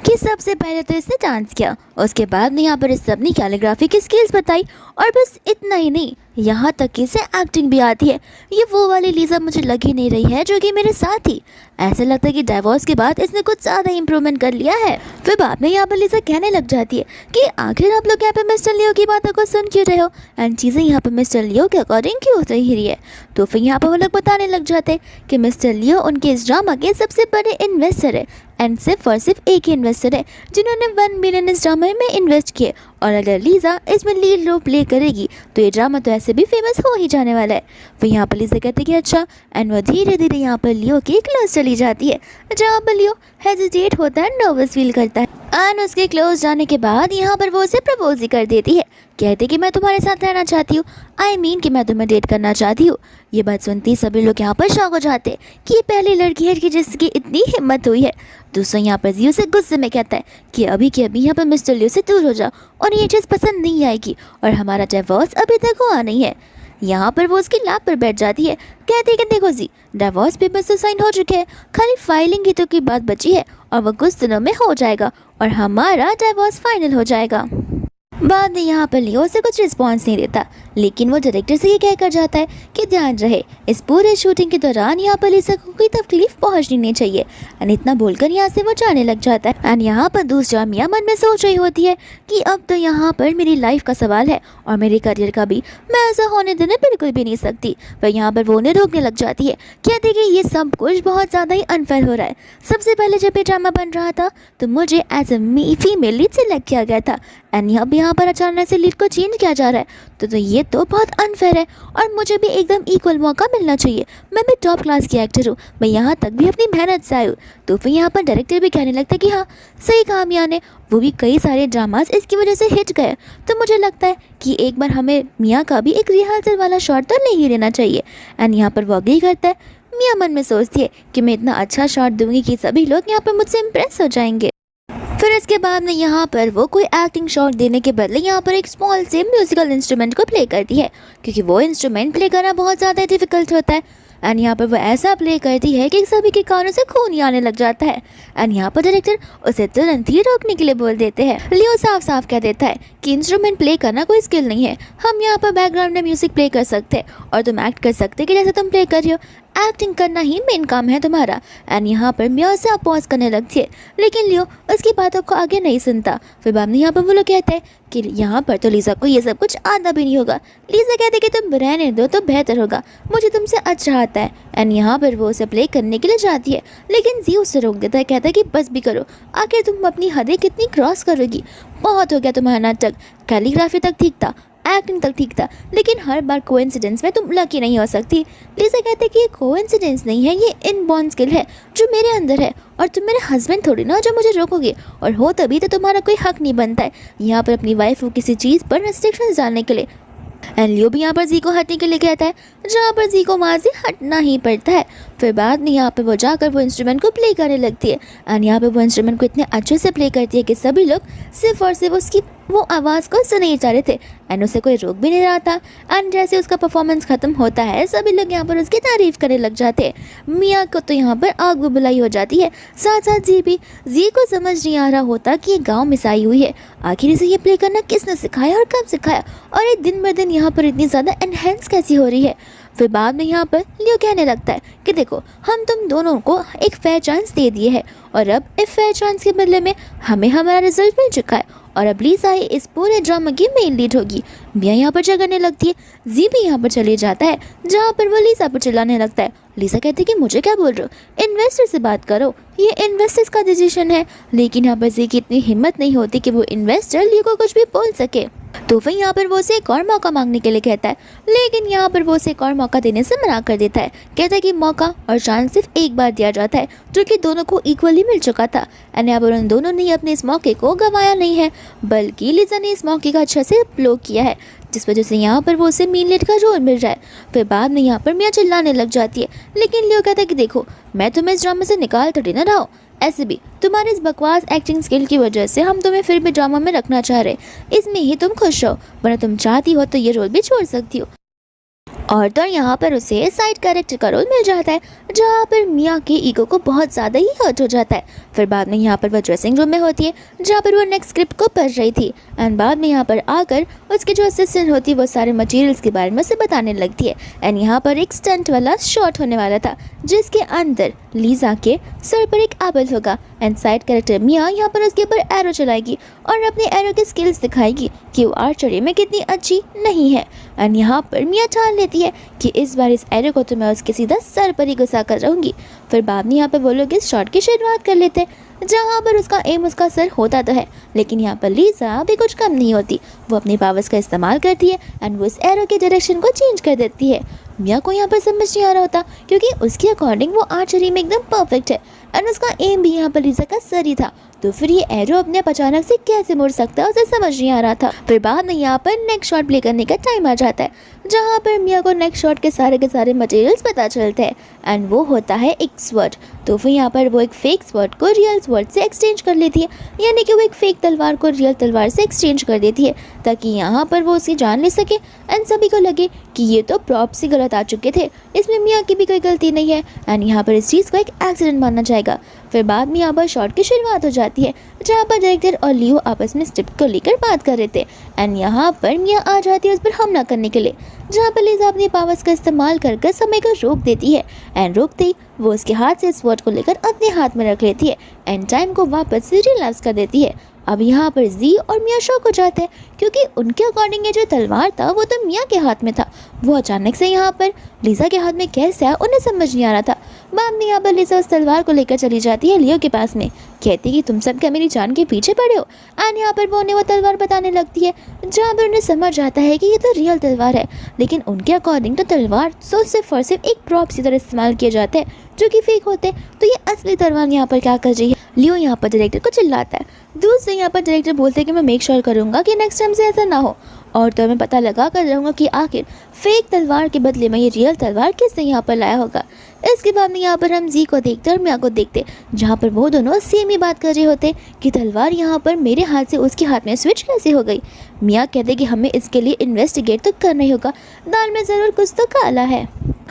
कि सबसे पहले तो इसने डांस किया, उसके बाद में यहाँ पर इस सबने कैलीग्राफी की स्किल्स बताई और बस इतना ही नहीं, यहाँ तक कि इसे एक्टिंग भी आती है। ये वो वाली लीजा मुझे लग ही नहीं रही है जो कि मेरे साथ थी। ऐसा लगता है कि डाइवोर्स के बाद इसने कुछ ज़्यादा इंप्रूवमेंट कर लिया है। फिर बाद में यहाँ पर लीजा कहने लग जाती है कि आखिर आप लोग यहाँ पे मिस्टर लियो की बातों को सुन क्यों रहे हो एंड चीज़ें यहाँ पर मिस्टर लियो के अकॉर्डिंग क्यों सही रही है। तो फिर यहाँ पर वो लोग बताने लग जाते हैं कि मिस्टर लियो उनके इस ड्रामा के सबसे बड़े इन्वेस्टर है एंड सिर्फ और सिर्फ एक ही इन्वेस्टर है जिन्होंने 1 मिलियन इस ड्रामा में इन्वेस्ट किए, और अगर लीजा इसमें लीड रोल प्ले करेगी तो ये ड्रामा तो ऐसे भी फेमस हो ही जाने वाला है। फिर यहाँ पर लीजा कहती है कि अच्छा, एंड वो धीरे धीरे यहाँ पर लियो की क्लोज चली जाती है, जहाँ पर लियो हेजिटेट होता है, नर्वस फील करता है एंड उसके क्लोज जाने के बाद यहाँ पर वो उसे प्रपोज ही कर देती है। कहते कि मैं तुम्हारे साथ रहना चाहती हूँ, आई मीन कि मैं तुम्हें डेट करना चाहती हूँ। ये बात सुनती सभी लोग यहाँ पर शॉक हो जाते हैं कि ये पहली लड़की है कि जिसकी इतनी हिम्मत हुई है। दूसरा यहाँ पर जियो से गुस्से में कहता है कि अभी के अभी यहाँ पर मिस्टर लियो से दूर हो जाओ और ये चीज़ पसंद नहीं आएगी और हमारा डिवोर्स अभी तक हुआ नहीं है। यहाँ पर वो उसकी लैप पर बैठ जाती है, कहती है कि देखो जी, डिवोर्स पेपर्स तो साइन हो चुके हैं, खाली फाइलिंग ही तो की बात बची है और वो कुछ दिनों में हो जाएगा और हमारा डिवोर्स फाइनल हो जाएगा। बाद में यहाँ पर लियो से कुछ रिस्पॉन्स नहीं देता, लेकिन वो डायरेक्टर से ये कहकर जाता है कि ध्यान रहे इस पूरे शूटिंग के दौरान यहाँ पर लीजा को कोई तकलीफ पहुँचनी नहीं चाहिए एंड इतना बोलकर यहाँ से वो जाने लग जाता है। एंड यहाँ पर दूसरा मियाँ मन में सोच रही होती है कि अब तो यहाँ पर मेरी लाइफ का सवाल है और मेरे करियर का भी, मैं ऐसा होने देने बिल्कुल भी नहीं सकती। पर यहाँ पर वो उन्हें रोकने लग जाती है, कहती कि ये सब कुछ बहुत ज़्यादा ही अनफेयर हो रहा है। सबसे पहले जब ये ड्रामा बन रहा था तो मुझे as a female lead select किया गया था एंड अब यहाँ पर अचानक से लीड को चेंज किया जा रहा है, तो ये तो बहुत अनफेयर है और मुझे भी एकदम इक्वल मौका मिलना चाहिए। मैं भी टॉप क्लास की एक्टर हूँ, मैं यहाँ तक भी अपनी मेहनत से आई हूँ। तो फिर यहाँ पर डायरेक्टर भी कहने लगता है कि हाँ सही कहा मियाँ ने, वो भी कई सारे ड्रामास इसकी वजह से हिट गए, तो मुझे लगता है कि एक बार हमें मियाँ का भी एक रिहर्सल वाला शॉट तो ले ही लेना चाहिए। एंड यहाँ पर वो अग्री करता है। मियाँ मन में सोचती है कि मैं इतना अच्छा शॉट दूंगी कि सभी लोग यहाँ पर मुझसे इम्प्रेस हो जाएंगे। फिर इसके बाद में यहाँ पर वो कोई एक्टिंग शॉट देने के बदले यहाँ पर एक स्मॉल से म्यूजिकल इंस्ट्रूमेंट को प्ले करती है, क्योंकि वो इंस्ट्रूमेंट प्ले करना बहुत ज़्यादा डिफिकल्ट होता है। एंड यहाँ पर वो ऐसा प्ले करती है कि सभी के कानों से खून ही आने लग जाता है। एंड यहाँ पर डायरेक्टर उसे तुरंत ही रोकने के लिए बोल देते हैं। लियो साफ साफ कह देता है कि इंस्ट्रूमेंट प्ले करना कोई स्किल नहीं है, हम यहाँ पर बैकग्राउंड में म्यूजिक प्ले कर सकते हैं और तुम एक्ट कर सकते हैं कि जैसे तुम प्ले कर रही हो, एक्टिंग करना ही मेन काम है तुम्हारा। एंड यहाँ पर मिया से अपोज करने लगती है, लेकिन लियो उसकी बातों को आगे नहीं सुनता। फिर बाद में यहाँ पर वो लोग कहते हैं कि यहाँ पर तो लीजा को ये सब कुछ आता भी नहीं होगा। लीजा कहते कि तुम रहने दो तो बेहतर होगा, मुझे तुमसे अच्छा आता है। एंड यहाँ पर वो उसे प्ले करने के लिए जाती है, लेकिन जी उससे रोक देता है, कहता है कि बस भी करो, आखिर तुम अपनी हदें कितनी क्रॉस करोगी, बहुत हो गया तुम्हारा नाटक, कैलीग्राफी तक ठीक था, एक्टिंग तक ठीक था, लेकिन हर बार कोइंसिडेंस में तुम लकी नहीं हो सकती। लिसा कहते कि ये कोइंसिडेंस नहीं है, ये इनबॉर्न स्किल है जो मेरे अंदर है, और तुम मेरे हस्बैंड थोड़ी ना जो मुझे रोकोगे, और हो तभी तो तुम्हारा कोई हक नहीं बनता है यहाँ पर अपनी वाइफ को किसी चीज़ पर रेस्ट्रिक्शंस डालने के लिए। एंड लियो भी यहाँ पर जी को हटने के लिए कहता है, जहाँ पर जी को वहाँ से हटना ही पड़ता है। फिर बाद में यहाँ पर वो जाकर वो इंस्ट्रूमेंट को प्ले करने लगती है, एंड यहाँ पर वो इंस्ट्रूमेंट को इतने अच्छे से प्ले करती है कि सभी लोग सिर्फ और सिर्फ उसकी वो आवाज़ को सुन ही जा रहे थे, एंड उसे कोई रोक भी नहीं रहा था। एंड जैसे उसका परफॉर्मेंस ख़त्म होता है, सभी लोग यहाँ पर उसकी तारीफ़ करने लग जाते हैं। मिया को तो यहाँ पर आग बुलाई हो जाती है, साथ साथ जी भी। जी को समझ नहीं आ रहा होता कि ये गाँव में से आई हुई है, आखिर इसे ये प्ले करना किसने सिखाया और कब सिखाया, और ये दिन ब दिन यहाँ पर इतनी ज़्यादा एनहेंस कैसी हो रही है। फिर बाद में यहाँ पर लियो कहने लगता है कि देखो, हम तुम दोनों को एक फेयर चांस दे दिए है, और अब इस फेयर चांस के बदले में हमें हमारा रिजल्ट मिल चुका है, और अब लिसा ही इस पूरे ड्रामा की मेन लीड होगी। मिया यहाँ पर झगड़ने लगती है, जी भी यहाँ पर चले जाता है, जहाँ पर वो लिसा पर चिल्लाने लगता है। लिसा कहती है कि मुझे क्या बोल रहे हो, इन्वेस्टर से बात करो, ये इन्वेस्टर्स का डिसीजन है। लेकिन यहाँ पर जी की इतनी हिम्मत नहीं होती कि वो इन्वेस्टर लियो को कुछ भी बोल सके, तो फिर यहाँ पर वो उसे एक और मौका मांगने के लिए कहता है, लेकिन यहाँ पर वो उसे एक और मौका देने से मना कर देता है। कहता है कि मौका और चांस सिर्फ एक बार दिया जाता है, जो कि दोनों को इक्वली मिल चुका था, एंड यहाँ पर उन दोनों ने अपने इस मौके को गंवाया नहीं है, बल्कि लिसा ने इस मौके का अच्छा से उपयोग किया है, जिस वजह से यहाँ पर वो उसे मेन लीड का रोल मिल रहा है। फिर बाद में यहाँ पर मिया चिल्लाने लग जाती है, लेकिन लियो कहता है कि देखो, मैं तुम्हें इस ड्रामा से निकाल थोड़ी ना रहा हूँ, ऐसे भी तुम्हारे इस बकवास एक्टिंग स्किल की वजह से हम तुम्हें फिर भी ड्रामा में रखना चाह रहे, इसमें ही तुम खुश हो, वरना तुम चाहती हो तो ये रोल भी छोड़ सकती हो। और तो यहाँ पर उसे साइड कैरेक्टर का रोल मिल जाता है, जहाँ पर मिया के ईगो को बहुत ज़्यादा ही हर्ट हो जाता है। फिर बाद में यहाँ पर वह ड्रेसिंग रूम में होती है, जहाँ पर वो नेक्स्ट स्क्रिप्ट को पढ़ रही थी, एंड बाद में यहाँ पर आकर उसके जो असिस्टेंट होती है वो सारे मटेरियल्स के बारे में उसे बताने लगती है। एंड यहाँ पर एक स्टंट वाला शॉट होने वाला था, जिसके अंदर लीजा के सर पर एक एपल होगा, एंड साइड कैरेक्टर मिया यहाँ पर उसके ऊपर एरो चलाएगी और अपने एरो की स्किल्स दिखाएगी कि वो आर्चरी में कितनी अच्छी नहीं है। एंड यहाँ पर मिया ठान लेती है कि इस बार इस एरो को तो मैं उसके सीधा सर पर ही घुसा कर रहूँगी। फिर बाद में यहाँ पर वो लोग इस शॉट की शुरुआत कर लेते हैं, जहाँ पर उसका एम उसका सर होता तो है, लेकिन यहाँ पर लीजा भी कुछ कम नहीं होती, वो अपनी पावर्स का इस्तेमाल करती है एंड वो इस एरो के डायरेक्शन को चेंज कर देती है। मिया को यहाँ पर समझ नहीं आ रहा होता, क्योंकि उसके अकॉर्डिंग वो आर्चरी में एकदम परफेक्ट है, एंड उसका एम भी यहाँ पर लीजा का सर ही था, तो फिर ये एरो अपने अचानक से कैसे मुड़ सकता है, उसे समझ नहीं आ रहा था। फिर बाद में यहाँ पर नेक्स्ट शॉट प्ले करने का टाइम आ जाता है, जहाँ पर मिया को नेक्स्ट शॉट के सारे मटेरियल्स पता चलते हैं, एंड वो होता है एक स्वॉर्ड। तो फिर यहाँ पर वो एक फेक स्वॉर्ड को रियल स्वॉर्ड से एक्सचेंज कर लेती है, यानी कि वो एक फेक तलवार को रियल तलवार से एक्सचेंज कर देती है, ताकि यहाँ पर वो उसे जान ले सके एंड सभी को लगे कि ये तो प्रॉप से गलत आ चुके थे, इसमें मिया की भी कोई गलती नहीं है, एंड यहाँ पर इस चीज़ को एक एक्सीडेंट माना जाएगा। फिर बाद में यहाँ पर शॉट की शुरुआत हो जाती है, जहाँ पर डायरेक्टर और लियो आपस में स्क्रिप्ट को लेकर बात कर रहे थे, एंड यहाँ पर मिया आ जाती है उस पर हमला करने के लिए, जहाँ पर लीजा अपनी पावर्स का इस्तेमाल कर समय को रोक देती है, एंड रोकते ही वो उसके हाथ से स्वॉर्ड को लेकर अपने हाथ में रख लेती है एंड टाइम को वापस से रिलैप्स कर देती है। अब यहाँ पर जी और मिया शॉक हो जाते हैं, क्योंकि उनके अकॉर्डिंग ये जो तलवार था वो तो मिया के हाथ में था, वो अचानक से यहाँ पर लीजा के हाथ में कैसे आया उन्हें समझ नहीं आ रहा था। बाद में यहाँ पर लीजा उस तलवार को लेकर चली जाती है लियो के पास में, कहती कि तुम सब क्या मेरी जान के पीछे पड़े हो, एंड यहाँ पर वो उन्हें वो तलवार बताने लगती है, जहाँ पर उन्हें समझ आता है कि ये तो रियल तलवार है, लेकिन उनके अकॉर्डिंग तो तलवार सिर्फ और सिर्फ एक प्रॉप की तरह इस्तेमाल किए जाते हैं जो कि फेक होते हैं, तो ये असली तलवार यहाँ पर क्या कर रही है। लियो यहाँ पर डायरेक्टर को चिल्लाता है, दूर से यहाँ पर डायरेक्टर बोलते हैं कि मैं मेक श्योर करूँगा कि नेक्स्ट टाइम से ऐसा ना हो, और तो मैं पता लगा कर रहूँगा कि आखिर फेक तलवार के बदले में ये रियल तलवार किसने यहाँ पर लाया होगा। इसके बाद में यहाँ पर हम जी को देखते और मिया को देखते, जहाँ पर वो दोनों सेम ही बात कर रहे होते कि तलवार यहाँ पर मेरे हाथ से उसके हाथ में स्विच कैसे हो गई। मिया कहते कि हमें इसके लिए इन्वेस्टिगेट तो करना ही होगा, दाल में ज़रूर कुछ तो काला है।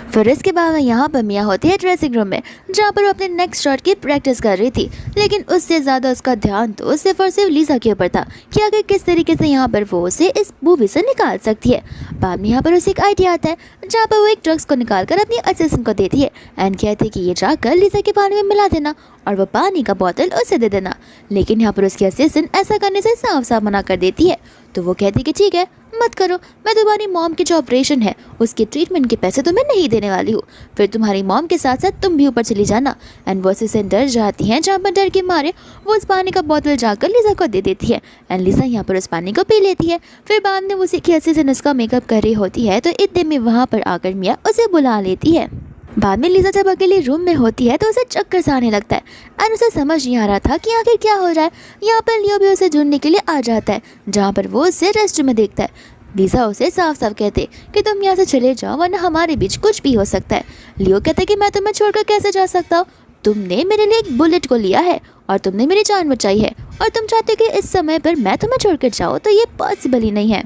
फिर इसके बाद यहाँ पर मिया होती है ड्रेसिंग रूम में, जहाँ पर वो अपने नेक्स्ट शॉट की प्रैक्टिस कर रही थी, लेकिन उससे ज़्यादा उसका ध्यान तो सिर्फ और सिर्फ लीजा के ऊपर था कि आगे किस तरीके से यहाँ पर वो उसे इस मूवी से निकाल सकती है। बाद में यहाँ पर उसे एक आइडिया आता है, जहाँ पर वो एक ड्रग्स को निकाल कर अपनी असिस्टेंट को देती है एंड कहती है कि ये जाकर लीजा के पानी में मिला देना और वो पानी का बोतल उसे दे देना, लेकिन यहाँ पर उसकी असिस्टेंट ऐसा करने से साफ साफ मना कर देती है। तो वो कहती कि ठीक है मत करो, मैं तुम्हारी मॉम की जो ऑपरेशन है उसके ट्रीटमेंट के पैसे तुम्हें नहीं देने वाली हूँ, फिर तुम्हारी मॉम के साथ साथ तुम भी ऊपर चली जाना। एंड वो उससे डर जाती हैं, जहाँ पर डर के मारे वो उस पानी का बोतल जाकर लिसा को दे देती है। एंड लिसा यहाँ पर उस पानी को पी लेती है। फिर बाद में उसी की हंसी से नुस्खा मेकअप कर रही होती है, तो इतने में वहाँ पर आकर मिया उसे बुला लेती है। बाद में लिसा जब अकेले रूम में होती है तो उसे चक्कर सा आने लगता है एंड उसे समझ नहीं आ रहा था कि आखिर क्या हो रहा है। यहाँ पर लियो भी उसे ढूंढने के लिए आ जाता है, जहाँ पर वो उसे रेस्ट में देखता है। लिसा उसे साफ साफ कहते कि तुम यहाँ से चले जाओ वरना हमारे बीच कुछ भी हो सकता है। लियो कहता है कि मैं तुम्हें छोड़कर कैसे जा सकता हूँ, तुमने मेरे लिए एक बुलेट को लिया है और तुमने मेरी जान बचाई है और तुम चाहते हो कि इस समय पर मैं तुम्हें छोड़कर जाऊँ, तो ये पॉसिबल ही नहीं है।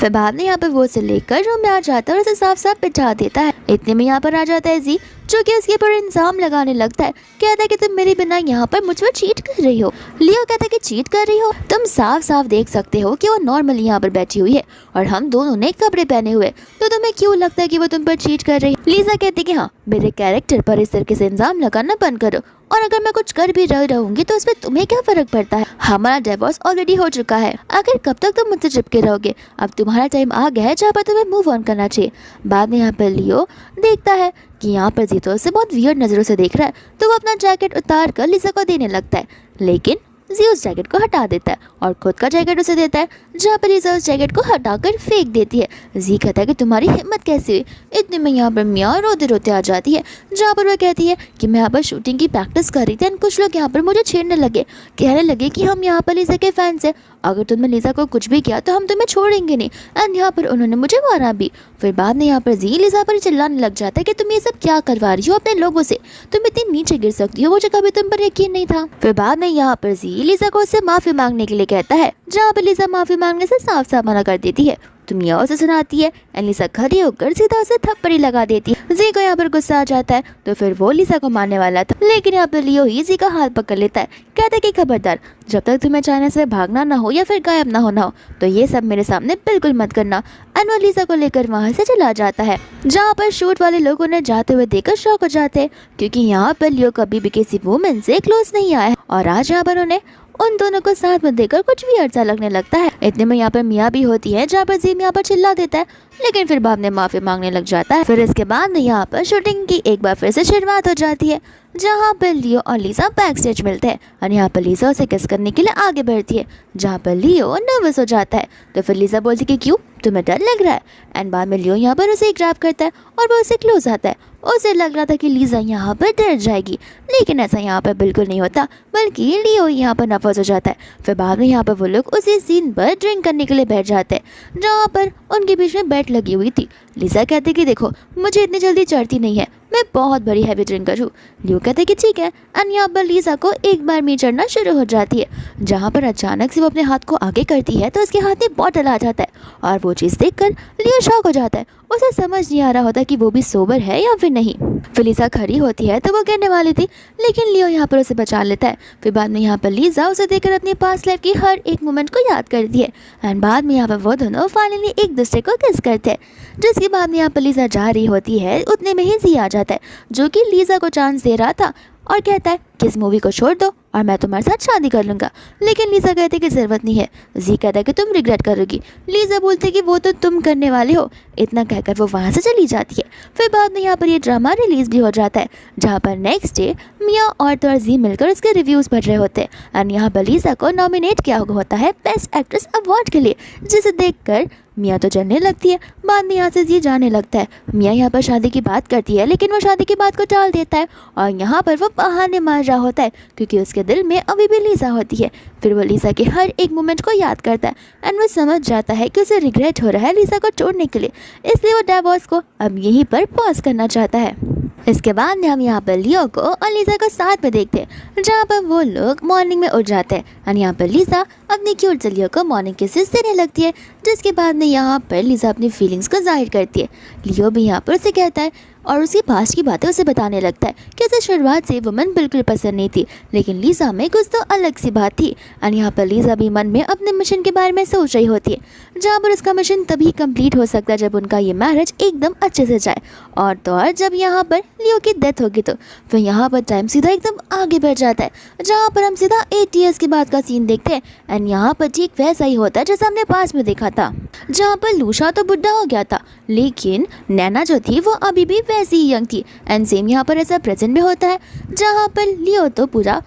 फिर बाद में यहाँ पर वो उसे लेकर रूम में आ जाता है और उसे साफ साफ बिठा देता है। इतने में यहाँ पर आ जाता है जी, जो कि उसके ऊपर इल्जाम लगाने लगता है। कहता है कि तुम मेरे बिना यहाँ पर मुझ पर चीट कर रही हो। लियो कहता है कि चीट कर रही हो, तुम साफ साफ देख सकते हो कि वो नॉर्मली यहाँ पर बैठी हुई है और हम दोनों ने कपड़े पहने हुए, तो तुम्हें क्यों लगता है कि वो तुम पर चीट कर रही है। लिसा कहती है कि हाँ, मेरे कैरेक्टर पर इस तरीके से इल्जाम लगाना बंद करो, और अगर मैं कुछ कर भी रहूंगी तो उसमें तुम्हें क्या फर्क पड़ता है, हमारा डिवोर्स ऑलरेडी हो चुका है, आखिर कब तक तुम मुझसे चिपके रहोगे, अब तुम्हारा टाइम आ गया है जहाँ पर तुम्हें मूव ऑन करना चाहिए। बाद में यहाँ पर लियो देखता है कि यहाँ पर जीतो उसे बहुत वियर्ड नज़रों से देख रहा है, तो वो अपना जैकेट उतार कर लिसा को देने लगता है, लेकिन जी उस जैकेट को हटा देता है और खुद का जैकेट उसे देता है, जहाँ पर लिसा उस जैकेट को हटाकर फेंक देती है। जी कहता है कि तुम्हारी हिम्मत कैसे हुई। इतने में यहाँ पर मिया रोते रोते आ जाती है, जहाँ पर वह कहती है कि मैं यहाँ पर शूटिंग की प्रैक्टिस कर रही थी एंड कुछ लोग यहाँ पर मुझे छेड़ने लगे, कहने लगे कि हम यहाँ पर लिसा के फैंस हैं, अगर तुमने लिसा को कुछ भी किया तो हम तुम्हें छोड़ेंगे नहीं, एंड यहाँ पर उन्होंने मुझे मारा भी। फिर बाद में यहाँ पर जी लिसा पर चिल्लाने लग जाता है कि तुम ये सब क्या करवा रही हो अपने लोगों से, तुम इतनी नीचे गिर सकती हो, मुझे कभी तुम पर यकीन नहीं था। फिर बाद में यहाँ पर जी लिसा को उससे माफी मांगने के लिए कहता है, जहाँ पर लिसा माफी मांगने से साफ साफ मना कर देती है। तो मिया उसे सुनाती है एंड लिसा खड़ी होकर सीधा उसे थप्पड़ी लगा देती है। जी को यहाँ पर गुस्सा आ जाता है, तो फिर वो लिसा को मारने वाला था, लेकिन यहाँ पर लियो ही जी का हाथ पकड़ लेता है। कहता है कि खबरदार, जब तक तुम्हें चाइना से भागना ना हो या फिर गायब ना होना हो, तो ये सब मेरे सामने बिल्कुल मत करना। एंड वो लिसा को लेकर वहाँ से चला जाता है, जहाँ पर शूट वाले लोगों ने जाते हुए देखकर शॉक हो जाते हैं, क्योंकि यहाँ पर लियो कभी भी किसी वुमेन से क्लोज नहीं आया है और आज यहाँ पर उन्हें उन दोनों को साथ में देखकर कुछ भी अच्छा लगने लगता है। इतने में यहाँ पर मिया भी होती है, जहाँ पर जीम यहाँ पर चिल्ला देता है, लेकिन फिर बाद में माफी मांगने लग जाता है। फिर इसके बाद यहाँ पर शूटिंग की एक बार फिर से शुरुआत हो जाती है, जहाँ पर लियो और लिसा बैक स्टेज मिलते हैं और यहाँ पर लिसा उसे किस करने के लिए आगे बढ़ती है, जहाँ पर लियो नर्वस हो जाता है। तो फिर लिसा बोलती कि क्यों, तुम्हें डर लग रहा है। एंड बाद में लियो यहाँ पर उसे ग्रैब करता है और वो उसे क्लोज आता है। उसे लग रहा था कि लिसा यहाँ पर डर जाएगी, लेकिन ऐसा यहाँ पर बिल्कुल नहीं होता, बल्कि लियो यहाँ पर नर्वस हो जाता है। फिर बाद में यहाँ पर वो लोग उसी सीन पर ड्रिंक करने के लिए बैठ जाते हैं, जहाँ पर उनके बीच में बेट लगी हुई थी। लिसा कहते कि देखो, मुझे इतनी जल्दी चढ़ती नहीं है, मैं बहुत बड़ी हैवी ड्रिंकर हूँ। लियो कहते कि ठीक है। एंड यहाँ पर लिसा को एक बार में चढ़ना शुरू हो जाती है, जहाँ पर अचानक से वो अपने हाथ को आगे करती है तो उसके हाथ में बॉटल आ जाता है और वो चीज़ देखकर लियो शॉक हो जाता है। उसे समझ नहीं आ रहा होता कि वो भी सोबर है या फिर नहीं। फिर लिसा खड़ी होती है तो वो गिरने वाली थी, लेकिन लियो यहाँ पर उसे बचा लेता है। फिर बाद में यहाँ पर लिसा उसे देखकर अपनी पास्ट लाइफ की हर एक मोमेंट को याद करती है एंड बाद में यहाँ पर वो दोनों फाइनली एक दूसरे को किस करते हैं। जिसके बाद में यहाँ पर लिसा जा रही होती है, उतने में ही जी आ जाता है, जो कि लिसा को चांस दे रहा था और कहता है कि इस मूवी को छोड़ दो और मैं तुम्हारे साथ शादी कर लूँगा। लेकिन लिसा कहती है कि ज़रूरत नहीं है। जी कहता है कि तुम रिग्रेट करोगी। लिसा बोलती है कि वो तो तुम करने वाले हो। इतना कहकर वो वहाँ से चली जाती है। फिर बाद में यहाँ पर ये ड्रामा रिलीज़ भी हो जाता है, जहाँ पर नेक्स्ट डे मिया और जी मिलकर उसके रिव्यूज़ पढ़ रहे होते हैं एंड यहाँ पर लिसा को नॉमिनेट किया होता है बेस्ट एक्ट्रेस अवार्ड के लिए, जिसे देखकर मिया तो जलने लगती है। बाद में यहाँ से जी जाने लगता है। मिया यहाँ पर शादी की बात करती है, लेकिन वो शादी की बात को टाल देता है और यहाँ पर वो बहाने मार रहा होता है, क्योंकि उसके दिल में अभी भी लिसा होती है। फिर वो लिसा के हर एक मोमेंट को याद करता है एंड वो समझ जाता है कि उसे रिग्रेट हो रहा है लिसा को छोड़ने के लिए, इसलिए वो डिवोर्स को अब यहीं पर पॉज करना चाहता है। इसके बाद में हम यहाँ पर लियो को और लिसा को साथ में देखते हैं, जहाँ पर वो लोग मॉर्निंग में उठ जाते हैं और यहाँ पर लिसा अपनी क्यूट लियो को मॉर्निंग किसेस देने लगती है। जिसके बाद में यहाँ पर लिसा अपनी फीलिंग्स को जाहिर करती है। लियो भी यहाँ पर उसे कहता है और उसकी पास्ट की बातें उसे बताने लगता है कि उसे शुरुआत से वुमन बिल्कुल पसंद नहीं थी, लेकिन लिसा में कुछ तो अलग सी बात थी। और यहाँ पर लिसा भी मन में अपने मिशन के बारे में सोच रही होती है, जहाँ पर उसका मिशन तभी कंप्लीट हो सकता है जब उनका ये मैरिज एकदम अच्छे से जाए। और तो और जब यहाँ पर लियो की डेथ होगी तो फिर यहाँ पर टाइम सीधा एकदम आगे बढ़ जाता है, जहाँ पर हम सीधा 8 इयर्स के बाद का सीन देखते हैं। एंड यहाँ पर ठीक वैसा ही होता है जैसा हमने पास में देखा था, जहाँ पर लूशा तो बुढ़ा हो गया था लेकिन नैना जो थी वो अभी भी वैसी ही यंग थी। एंड सेम यहाँ पर ऐसा प्रेजेंट में होता है, जहाँ पर लियो तो पूरा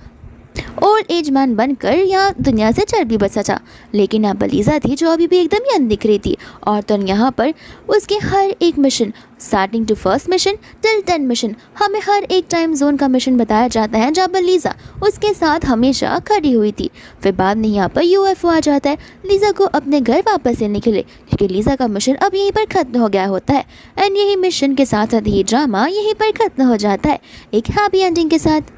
ओल्ड एज मैन बनकर यहाँ दुनिया से चल भी बचा था, लेकिन यहाँ पर लीजा थी जो अभी भी एकदम यंग दिख रही थी। और तो यहाँ पर उसके हर एक mission starting to first mission till 10 mission हमें हर एक टाइम जोन का मिशन बताया जाता है, जहाँ पर लीजा उसके साथ हमेशा खड़ी हुई थी। फिर बाद में यहाँ पर यूएफओ आ जाता है लीजा को अपने घर वापस लेने के लिए, क्योंकि लीजा का मिशन अब यहीं पर खत्म हो गया होता है। एंड यही मिशन के साथ साथ ये ड्रामा यहीं पर खत्म हो जाता है एक हैप्पी एंडिंग के साथ।